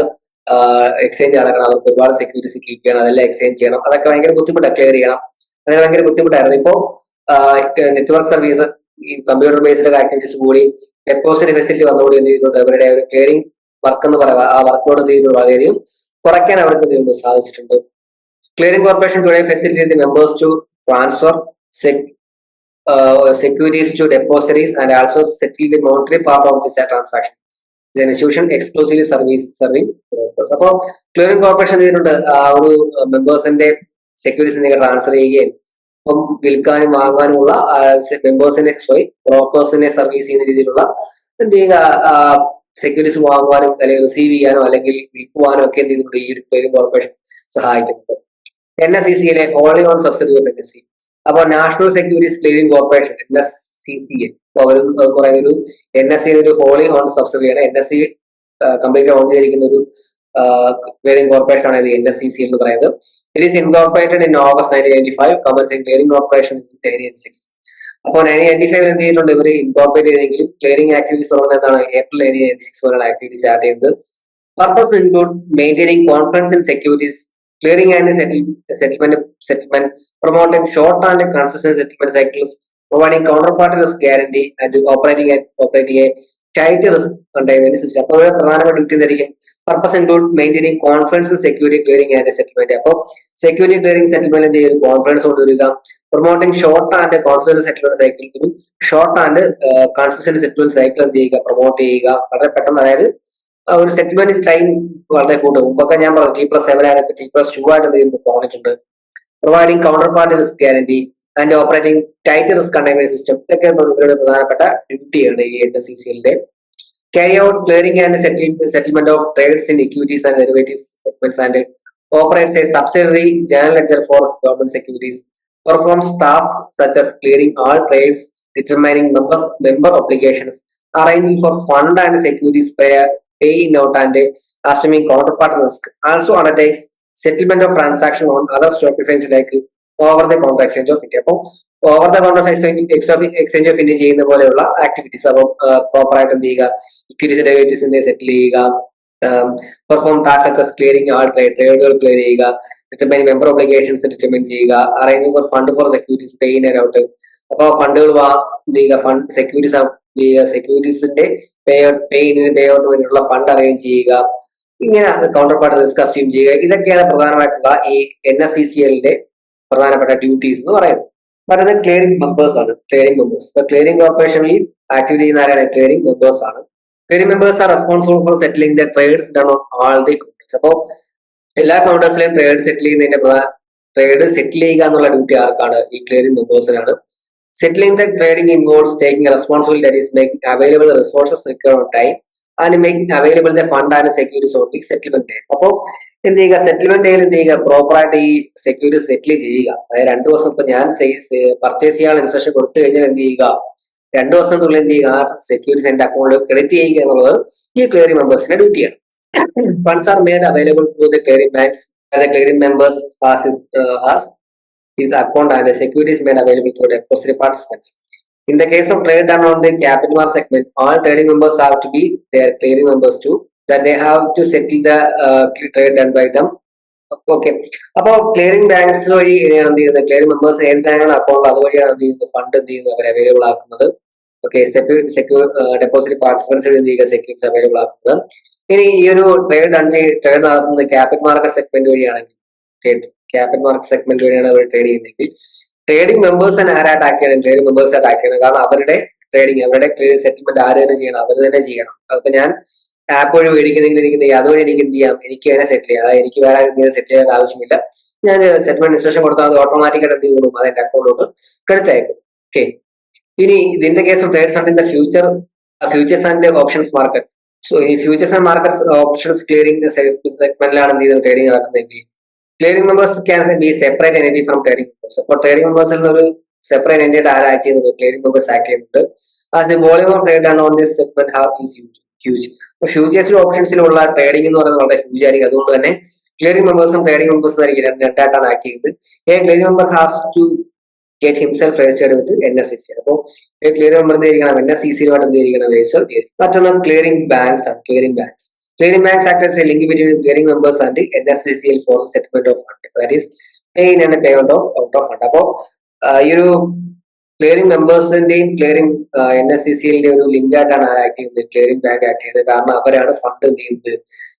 exchange നടക്കണം, അവർക്ക് ഒരുപാട് സെക്യൂരിറ്റീസ് കീപ്പ് ചെയ്യണം, അതെല്ലാം എക്സ്ചേഞ്ച് ചെയ്യണം, അതൊക്കെ ഭയങ്കര ബുദ്ധിമുട്ടാണ്, ക്ലിയർ ചെയ്യണം, അത് ഭയങ്കര ബുദ്ധിമുട്ടായിരുന്നു. ഇപ്പോ നെറ്റ്വർക്ക് സർവീസ്, ഈ കമ്പ്യൂട്ടർ ബേസ്ഡ് ആക്ടിവിറ്റീസ് കൂടി ഡെപ്പോസിറ്റ് ഫെസിലിറ്റി വന്നുകൂടി എന്ത് ചെയ്തിട്ടുണ്ട്, അവരുടെ ഒരു ക്ലിയറിംഗ് വർക്ക് എന്ന് പറയുക ആ വർക്കോട് എന്ത് ചെയ്തിട്ടുണ്ട്, വളരെയധികം കുറയ്ക്കാൻ അവർക്ക് എന്ത് ചെയ്യുന്നു സാധിച്ചിട്ടുണ്ട്. Clearing corporation today facilitate the members to transfer securities to depositories and also settle the monetary part of this transaction. The institution exclusively serving purpose. അപ്പോൾ ക്ലിയറിംഗ് കോർപ്പറേഷൻ ചെയ്തിട്ടുണ്ട് ആ ഒരു മെമ്പേഴ്സിന്റെ സെക്യൂരിറ്റീസ് ട്രാൻസ്ഫർ ചെയ്യുകയും ഇപ്പം വിൽക്കാനും വാങ്ങാനുമുള്ള മെമ്പേഴ്സിനെ ബ്രോക്കേഴ്സിനെ സർവീസ് ചെയ്യുന്ന രീതിയിലുള്ള എന്ത് ചെയ്യുക, സെക്യൂരിറ്റീസ് വാങ്ങുവാനും അല്ലെങ്കിൽ റിസീവ് ചെയ്യാനോ അല്ലെങ്കിൽ വിൽക്കുവാനോ ഒക്കെ എന്ത് ചെയ്തിട്ടുണ്ട് ഈ ഒരു ക്ലിയറിംഗ് കോർപ്പറേഷൻ സഹായിക്കുന്നുണ്ട്. NSCCയിലെ wholly owned subsidiary of NSE. അപ്പോൾ national securities clearing corporation NSCCA പറയുന്നത് NSE ഒരു ഹോളി ഓൺ സബ്സിഡിയാണ്. NSE കംപ്ലീറ്റ് ഓൺ ചെയ്തിരിക്കുന്ന ഒരു ക്ലിയറിംഗ് കോർപ്പറേഷൻ ആണ് ഇത് NSCC എന്ന് പറയുന്നത്. It is incorporated in August 1995, commencing clearing corporation in 1986. അപ്പോൾ 1995 എന്ത് ചെയ്തിട്ടുണ്ട്, ഇവർ ഇൻകോർപ്പറേറ്റ് ചെയ്തെങ്കിലും ക്ലിയറിംഗ് ആക്ടിവിറ്റീസ് തുടങ്ങുന്നതാണ് April 1996 മുതലാണ് ആക്ടിവിറ്റി സ്റ്റാർട്ട് ചെയ്യുന്നത്. Purpose include maintaining confidence in securities, clearing and settlement, promoting short and consistent settlement cycles, providing counterparty risk guarantee and operating a tight risk containment system. അപ്പോൾ ഇവിടെ പ്രധാനപ്പെട്ട duty എന്തായിരിക്കും? Purpose include maintaining confidence security clearing and settlement. അപ്പോൾ security clearing സെറ്റിൽമെന്റിന്റെ ഒരു confidence കൊണ്ടുവരിക, promoting short and constant settlement cycle, ഒരു short and constant settlement cycle എന്ത് ചെയ്യുക? പ്രൊമോട്ട് ചെയ്യുക വളരെ പെട്ടെന്ന്. അതായത് ഒരു സെറ്റിൽമെന്റ് ടൈം വളരെ കൂട്ടും. മുമ്പൊക്കെ ഞാൻ പറഞ്ഞു T+7 ആയിട്ട് T+2 ആയിട്ട് എന്ത് ചെയ്യുന്നു പറഞ്ഞിട്ടുണ്ട്. Providing counter party risk guarantee and operating tight risk containment system, ഇതൊക്കെ ഇവരുടെ പ്രധാനപ്പെട്ട ഡ്യൂട്ടിയാണ് ഈ NSCCL. Carry out clearing and settlement of trades in equities and derivatives segments and operates a subsidiary general ledger for government securities. Performs tasks such as clearing all trades, determining member obligations, arranging for fund and securities paying out and assuming counterparty risk. Also undertakes settlement of transaction on other stock exchange like over the counter exchange of India. അപ്പോൾ over the counter exchange of India ചെയ്യുന്ന പോലെയുള്ള activities. അപ്പോൾ proper ആയിട്ട് എന്ത് ചെയ്യുക? Equities ഡെറിവേറ്റീവ്സിനെ settle ചെയ്യുക, perform task such as clearing all ട്രേഡുകൾ ക്ലിയർ ചെയ്യുക, ഡിറ്റർമൈൻ മെമ്പർ ഒബ്ലിഗേഷൻസ് ഡിറ്റർമൈൻ ചെയ്യുക, arrange for fund for securities pay in and out. അപ്പോൾ ഫണ്ടുകൾ എന്ത് ചെയ്യുക? ഫണ്ട് സെക്യൂരിറ്റീസിന്റെ പേ ഇന്നിന് പേ ഔട്ട് വേണ്ടിയിട്ടുള്ള ഫണ്ട് അറേഞ്ച് ചെയ്യുക, ഇങ്ങനെ കൗണ്ടർ പാർട്ടി റിസ്ക് അസ്യൂം ചെയ്യുക. ഇതൊക്കെയാണ് പ്രധാനമായിട്ടുള്ള ഈ NSCCL പ്രധാനപ്പെട്ട ഡ്യൂട്ടീസ് എന്ന് പറയുന്നത്. പറയുന്നത് ക്ലിയറിംഗ് മെമ്പേഴ്സ് ആണ്. ക്ലിയറിംഗ് മെമ്പേഴ്സ് ഇപ്പൊ ക്ലിയറിംഗ് ഓപ്പറേഷനിൽ ആക്ടിവിറ്റി ചെയ്യുന്ന ആരാണ്? ക്ലിയറിംഗ് മെമ്പേഴ്സ് ആണ്. Clearing members are responsible for settling the trades done on all the counters. അപ്പോൾ എല്ലാ കൗണ്ടേഴ്സിലെയും ട്രേഡ് സെറ്റിൽ ചെയ്യുന്നതിന്റെ ട്രേഡ് സെറ്റിൽ ചെയ്യുക എന്നുള്ള ഡ്യൂട്ടി ആർക്കാണ്? ഈ clearing മെമ്പേഴ്സിനാണ്. Settling the trading involves taking a responsibility that is making available the resources required on time and making available the fund and securities on the settlement day. അപ്പോൾ എന്ത് ചെയ്യുക? Settlement ഡേയിൽ എന്ത് ചെയ്യുക? പ്രോപ്പർ ആയിട്ട് ഈ സെക്യൂരിറ്റി സെറ്റിൽ ചെയ്യുക. അതായത് 2 ദിവസം ഇപ്പൊ ഞാൻ പർച്ചേസ് ചെയ്യാനുള്ള ഇൻസ്ട്രക്ഷൻ കൊടുത്തു കഴിഞ്ഞാൽ എന്ത് ചെയ്യുക? 2 ദിവസത്തിനുള്ളിൽ എന്ത് ചെയ്യുക? ആ സെക്യൂരിറ്റീസ് എന്റെ അക്കൗണ്ടിൽ ക്രെഡിറ്റ് ചെയ്യുക എന്നുള്ളത് ഈ ക്ലിയറിംഗ് മെമ്പേഴ്സിന്റെ ഡ്യൂട്ടിയാണ്. Funds are made available to the clearing banks and the clearing members has his account and the securities made available to depository participants. In the case of trade done on the capital market segment, all trading members have to be their clearing members too, that they have to settle the trade done by them. Okay. അപ്പോൾ clearing banks വഴി എന്ത് ചെയ്യുന്നത്? Clearing members ഏത് ബാങ്കാണ് account അതുവഴിയാണ് എന്ത് ചെയ്യുന്നത്? Fund എന്ത് ചെയ്യുന്നത്? അവർ അവൈലബിൾ ആക്കുന്നത്. ഓക്കെ. ഡെപ്പോസിറ്റ് പാർട്ടിസിപ്പൻസ് എന്ത് ചെയ്യുക? സെക്യൂരിറ്റീസ് അവൈലബിൾ ആക്കുന്നത്. ഇനി ഈ ഒരു ട്രേഡ് നടത്തുന്നത് ക്യാപിറ്റൽ മാർക്കറ്റ് സെഗ്മെന്റ് വഴിയാണെങ്കിൽ, ക്യാപിറ്റൽ മാർക്കറ്റ് സെഗ്മെന്റ് വഴിയാണ് അവർ ട്രേഡ് ചെയ്യുന്നതെങ്കിൽ ട്രേഡിംഗ് മെമ്പേഴ്സിനെ ആരായിട്ട് ആക്ട് ചെയ്യണം? ക്ലിയറിംഗ് മെമ്പേഴ്സ് ആയിട്ട് ആക്ട് ചെയ്യണം. കാരണം അവരുടെ ട്രേഡിംഗ്, അവരുടെ സെറ്റിൽമെന്റ് ആര് തന്നെ ചെയ്യണം? അവർ തന്നെ ചെയ്യണം. അതിപ്പോ ഞാൻ ആപ്പ് വഴി മേടിക്കുന്നെങ്കിൽ അതുവഴി എനിക്ക് എന്ത് ചെയ്യാം? എനിക്ക് തന്നെ സെറ്റിൽ ചെയ്യാം. അതായത് എനിക്ക് വേറെ എന്തെങ്കിലും സെറ്റിൽ ചെയ്യാൻ ആവശ്യമില്ല. ഞാൻ സെറ്റിൽമെന്റ് ഇൻസ്ട്രക്ഷൻ കൊടുത്താൽ അത് ഓട്ടോമാറ്റിക്കായിട്ട് എന്ത് ചെയ്യും? അത് എന്റെ അക്കൗണ്ടിലോട്ട് ക്രെഡിറ്റ് അയക്കും. ഓക്കെ. ഇനി ഇതിന്റെ case of trades and in the futures and options market. So ഈ futures and market options clearing സെഗ്മെന്റിലാണ് എന്ത് ചെയ്യുന്നത്? ട്രേഡിംഗ് നടക്കുന്നതെങ്കിൽ clearing members can be separate entity from trading members. അപ്പോൾ ട്രേഡിംഗ് മെമ്പേഴ്സിൽ നിന്ന് ഒരു സെപ്പറേറ്റ് എൻറ്റിറ്റി ആര് ആക്ട് ചെയ്യുന്നത്? ക്ലിയറിംഗ് മെമ്പേഴ്സ് ആക്ട് ചെയ്യുന്നുണ്ട്. As the volume of trade on this segment is huge. അപ്പോൾ ഫ്യൂച്ചേഴ്സിലും ഓപ്ഷൻസിലുള്ള ട്രേഡിംഗ് എന്ന് പറയുന്നത് വളരെ ഹ്യൂജ് ആയിരിക്കും. അതുകൊണ്ട് തന്നെ ക്ലിയറിംഗ് മെമ്പേഴ്സും ട്രേഡിംഗ് മെമ്പേഴ്സും ആയിരിക്കും രണ്ടായിട്ടാണ് ആക്ട് ചെയ്യുന്നത്. Clearing member has to get himself registered with NSCCL. അപ്പോൾ ക്ലിയറിംഗ് മെമ്പർ എന്തിരിക്കണം? NSCCL-ആയിട്ട് എന്തിരിക്കണം? രജിസ്റ്റർ ചെയ്തിരിക്കും. മറ്റൊന്ന് ക്ലിയറിംഗ് ബാങ്ക്സ് ആണ്. Clearing banks act as a link between clearing members and the NSCCL for settlement of fund. That is pay in and pay out of fund. അപ്പോൾ ഈ ഒരു ക്ലിയറിംഗ് മെമ്പേഴ്സിന്റെയും ക്ലിയറിംഗ് NSCCL ഒരു link ആയിട്ടാണ് act ചെയ്യുന്നത്? Clearing bank act ചെയ്യുന്നത്. കാരണം അവരാണ് fund എന്ത് ചെയ്യുന്നത്?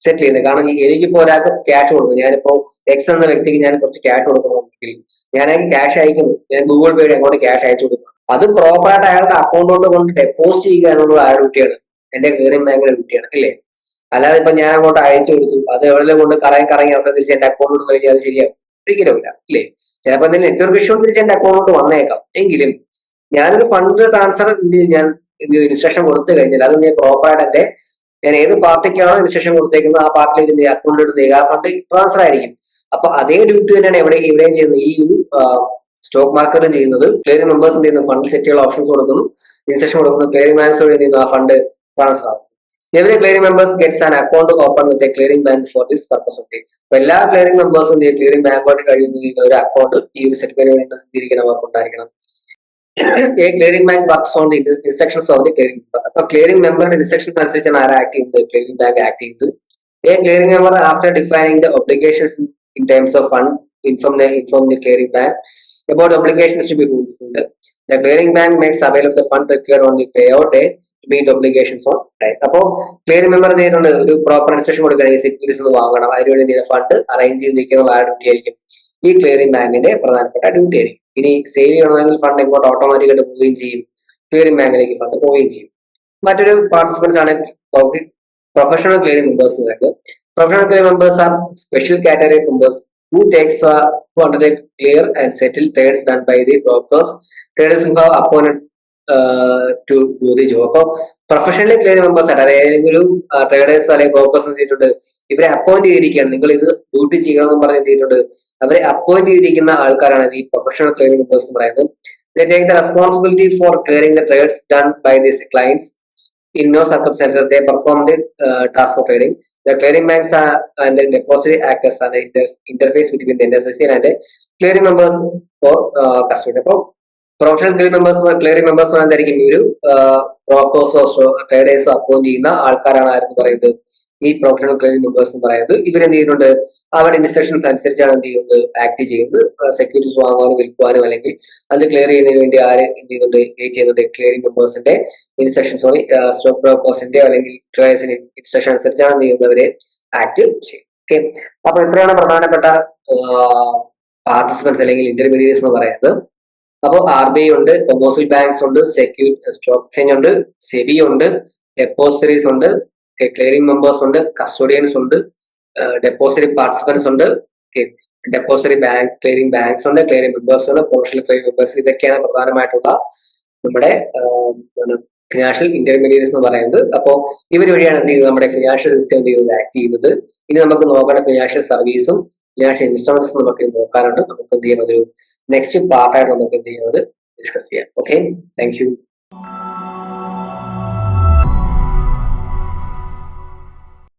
സെറ്റിൽ ചെയ്യുന്നത്. കാരണം എനിക്കിപ്പോ ഒരാൾക്ക് ക്യാഷ് കൊടുക്കും. ഞാനിപ്പോ X എന്ന വ്യക്തിക്ക് ഞാൻ കുറച്ച് ക്യാഷ് കൊടുക്കണമെങ്കിൽ ഞാനാണെങ്കിൽ ക്യാഷ് അയക്കുന്നു. ഞാൻ ഗൂഗിൾ പേ വഴി അങ്ങോട്ട് ക്യാഷ് അയച്ചു കൊടുക്കണം. അത് പ്രോപ്പറായിട്ട് അയാളുടെ അക്കൗണ്ടിലോട്ട് കൊണ്ട് ഡെപ്പോസിറ്റ് ചെയ്യുക എന്നുള്ളത് അയാളുടെ ഡ്യൂട്ടിയാണ്, എന്റെ ക്ലിയറിംഗ് ബാങ്കിന്റെ ഡ്യൂട്ടിയാണ്, അല്ലേ? അല്ലാതെ ഇപ്പൊ ഞാൻ അങ്ങോട്ട് അയച്ചു കൊടുത്തു, അത് എവിടെയെങ്കിലും കൊണ്ട് കറങ്ങി അവസാനം തിരിച്ച് എന്റെ അക്കൗണ്ടിലോട്ട് കഴിഞ്ഞാൽ അത് ശരിയാവും? ഒരിക്കലും ഇല്ല, അല്ലേ? ചിലപ്പോൾ എന്തെങ്കിലും നെറ്റ്വർക്ക് ഇഷ്യൂ തിരിച്ച് എന്റെ അക്കൗണ്ടിലോട്ട് വന്നേക്കാം. എങ്കിലും ഞാനൊരു ഫണ്ട് ട്രാൻസ്ഫർ ഞാൻ ഇൻസ്ട്രക്ഷൻ കൊടുത്തു കഴിഞ്ഞാൽ അത് ഞാൻ പ്രോപ്പറായിട്ട് ഞാൻ ഏത് പാർട്ടിക്കാണോ ഇൻസ്ട്രക്ഷൻ കൊടുത്തേക്കുന്നത് ആ പാർട്ടിയിലേക്ക് അക്കൗണ്ടിലോട്ട് ചെയ്യുക, ആ ഫണ്ട് ട്രാൻസ്ഫർ ആയിരിക്കും. അപ്പൊ അതേ ഡ്യൂട്ടി തന്നെയാണ് ഇവിടെയും ചെയ്യുന്നത്. ഈ സ്റ്റോക്ക് മാർക്കറ്റും ചെയ്യുന്നത്. ക്ലിയറിംഗ് മെമ്പേഴ്സ് എന്ത് ചെയ്യുന്നു? ഫണ്ട് സെറ്റ് ചെയ്യാനുള്ള ഓപ്ഷൻസ് കൊടുക്കുന്നു, ഇൻസ്ട്രക്ഷൻ കൊടുക്കുന്നു. ക്ലിയറിംഗ് ബാങ്ക്സ് വഴി എന്ത് ചെയ്യുന്നു? ആ ഫണ്ട് ട്രാൻസ്ഫർ ആകും. Every clearing members gets an account open with a clearing bank for this purpose only. അപ്പോൾ എല്ലാ ക്ലിയറിംഗ് മെമ്പേഴ്സും ക്ലിയറിംഗ് ബാങ്കോട്ട് കഴിയുന്ന ഒരു അക്കൗണ്ട് ഈ ഒരു സെറ്റിൽമെന്റിന് വേണ്ടി അവർക്ക് ഉണ്ടായിരിക്കണം. A clearing bank works on the instructions of the clearing member. അപ്പോൾ ക്ലിയറിംഗ് മെമ്പറുടെ ഇൻസ്ട്രക്ഷൻസ് അനുസരിച്ചാണ് ആര് ആക്ട് ചെയ്യുന്നത്? ക്ലിയറിംഗ് ബാങ്ക് ആക്ട് ചെയ്യുന്നത്. A clearing member after defining the obligations in terms of fund inform the clearing bank. About obligations to be fulfilled, the clearing bank makes available the fund required on the payout day to meet obligations on time. അപ്പോൾ clearing member ചെയ്തിട്ടുണ്ട് ഒരു proper instruction കൊടുക്കണം, ഈ securities ഒന്ന് വാങ്ങണം, അതിനുവേണ്ടി fund arrange ചെയ്ത് നിൽക്കുന്ന ആ ഡ്യൂട്ടി ആയിരിക്കും ഈ ക്ലിയറിംഗ് ബാങ്കിന്റെ പ്രധാനപ്പെട്ട ഡ്യൂട്ടി ആയിരിക്കും. ഇനി സേവ് ചെയ്യണമെങ്കിൽ ഫണ്ട് ഇങ്ങോട്ട് ഓട്ടോമാറ്റിക്കായിട്ട് പോവുകയും ചെയ്യും, ക്ലിയറിംഗ് ബാങ്കിലേക്ക് ഫണ്ട് പോവുകയും ചെയ്യും. മറ്റൊരു പാർട്ടിസിപ്പൻസ് ആണ് പ്രൊഫഷണൽ ക്ലിയറിംഗ് മെമ്പേഴ്സ് എന്ന് പറയുന്നത്. Professional clearing members R special category members who undertake clear and settle trades done by the brokers, traders who have appointed to do the job. അപ്പോൾ professionally clear members ആണ്, അതായത് ഒരു traders അല്ലെങ്കിൽ brokers ചെയ്തിട്ടുണ്ട്, ഇവരെ appoint ചെയ്തിരിക്കുകയാണ്, നിങ്ങൾ ഇത് ഡ്യൂട്ടി ചെയ്യണമെന്ന് പറഞ്ഞ് ചെയ്തിട്ടുണ്ട്, അവരെ അപ്പോയിന്റ് ചെയ്തിരിക്കുന്ന ആൾക്കാരാണ് ഈ പ്രൊഫഷണൽ ക്ലിയറിംഗ് മെമ്പേഴ്സ് എന്ന് പറയുന്നത്. They take the responsibility for clearing the trades done by these clients. In no circumstances they perform the task of trading. The clearing banks and the depository act as an interface between the NSSC and the clearing members for custody. അപ്പോൾ professional clearing members എന്തായിരിക്കും, ഒരു ബ്രോക്കേഴ്സോ ട്രേഡേഴ്സോ appoint ചെയ്യുന്ന ആൾക്കാരാണ് ആരെന്ന് പറയുന്നത് ഈ professional clearing members എന്ന് പറയുന്നത്. ഇവരെന്ത് ചെയ്യുന്നുണ്ട്, അവരുടെ ഇൻസ്ട്രക്ഷൻസ് അനുസരിച്ചാണ് എന്ത് ചെയ്യുന്നത്, ആക്ട് ചെയ്യുന്നത്. സെക്യൂരിറ്റീസ് വാങ്ങാനും വിൽക്കുവാനും അല്ലെങ്കിൽ അത് ക്ലിയർ ചെയ്യുന്നതിന് വേണ്ടി ആര് എന്ത് ചെയ്യുന്നുണ്ട്, വെയിറ്റ് ചെയ്യുന്നുണ്ട്. ക്ലിയറിംഗ് മെമ്പേഴ്സിന്റെ ഇൻസ്ട്രക്ഷൻസ് സ്റ്റോക്ക് ബ്രോക്കേഴ്സിന്റെ അല്ലെങ്കിൽ ട്രേഡേഴ്സിന്റെ ഇൻസ്ട്രക്ഷൻ അനുസരിച്ചാണ് എന്ത് ചെയ്യുന്നത്, അവരെ ആക്ട് ചെയ്യും. ഓക്കെ, അപ്പൊ എത്രയാണ് പ്രധാനപ്പെട്ട പാർട്ടിസിപ്പൻസ് അല്ലെങ്കിൽ ഇന്റർമീഡിയറ്റ്സ് എന്ന് പറയുന്നത്. അപ്പോൾ RBI ഉണ്ട്, കൊമേഴ്സ്യൽ ബാങ്ക്സ് ഉണ്ട്, സ്റ്റോക്ക് എക്സ്ചേഞ്ച് ഉണ്ട്, സെബി ഉണ്ട്, ഡെപ്പോസിറ്ററീസ് ഉണ്ട്, ക്ലിയറിംഗ് മെമ്പേഴ്സ് ഉണ്ട്, കസ്റ്റോഡിയൻസ് ഉണ്ട്, ഡെപ്പോസിറ്ററി പാർട്ടിസിപ്പൻസ് ഉണ്ട്, ഡെപ്പോസിറ്ററി ബാങ്ക് ക്ലിയറിംഗ് ബാങ്ക്സ് ഉണ്ട്, ക്ലിയറിംഗ് മെമ്പേഴ്സ് ഉണ്ട്, പ്രൊഫഷണൽ ക്ലിയറിംഗ് മെമ്പേഴ്സ്. ഇതൊക്കെയാണ് പ്രധാനമായിട്ടുള്ള നമ്മുടെ ഫിനാൻഷ്യൽ ഇന്റർമീഡിയറ്റ്സ് എന്ന് പറയുന്നത്. അപ്പോൾ ഇവർ വഴിയാണ് എന്ത് ചെയ്യുന്നത്, നമ്മുടെ ഫിനാൻഷ്യൽ സിസ്റ്റം എന്ത് ചെയ്യുന്നത്, ആക്ട് ചെയ്യുന്നത്. ഇനി നമുക്ക് നോക്കേണ്ട ഫിനാൻഷ്യൽ സർവീസും ഫിനാൻഷ്യൽ ഇൻസ്ട്രുമെന്റ്സും നമുക്ക് നോക്കാനുണ്ട്. നമുക്ക് എന്ത് ചെയ്യണം, ഒരു നെക്സ്റ്റ് പാർട്ടായിട്ട് നമുക്ക് എന്ത് ചെയ്യുന്നത് ഡിസ്കസ് ചെയ്യാം. Okay, thank you.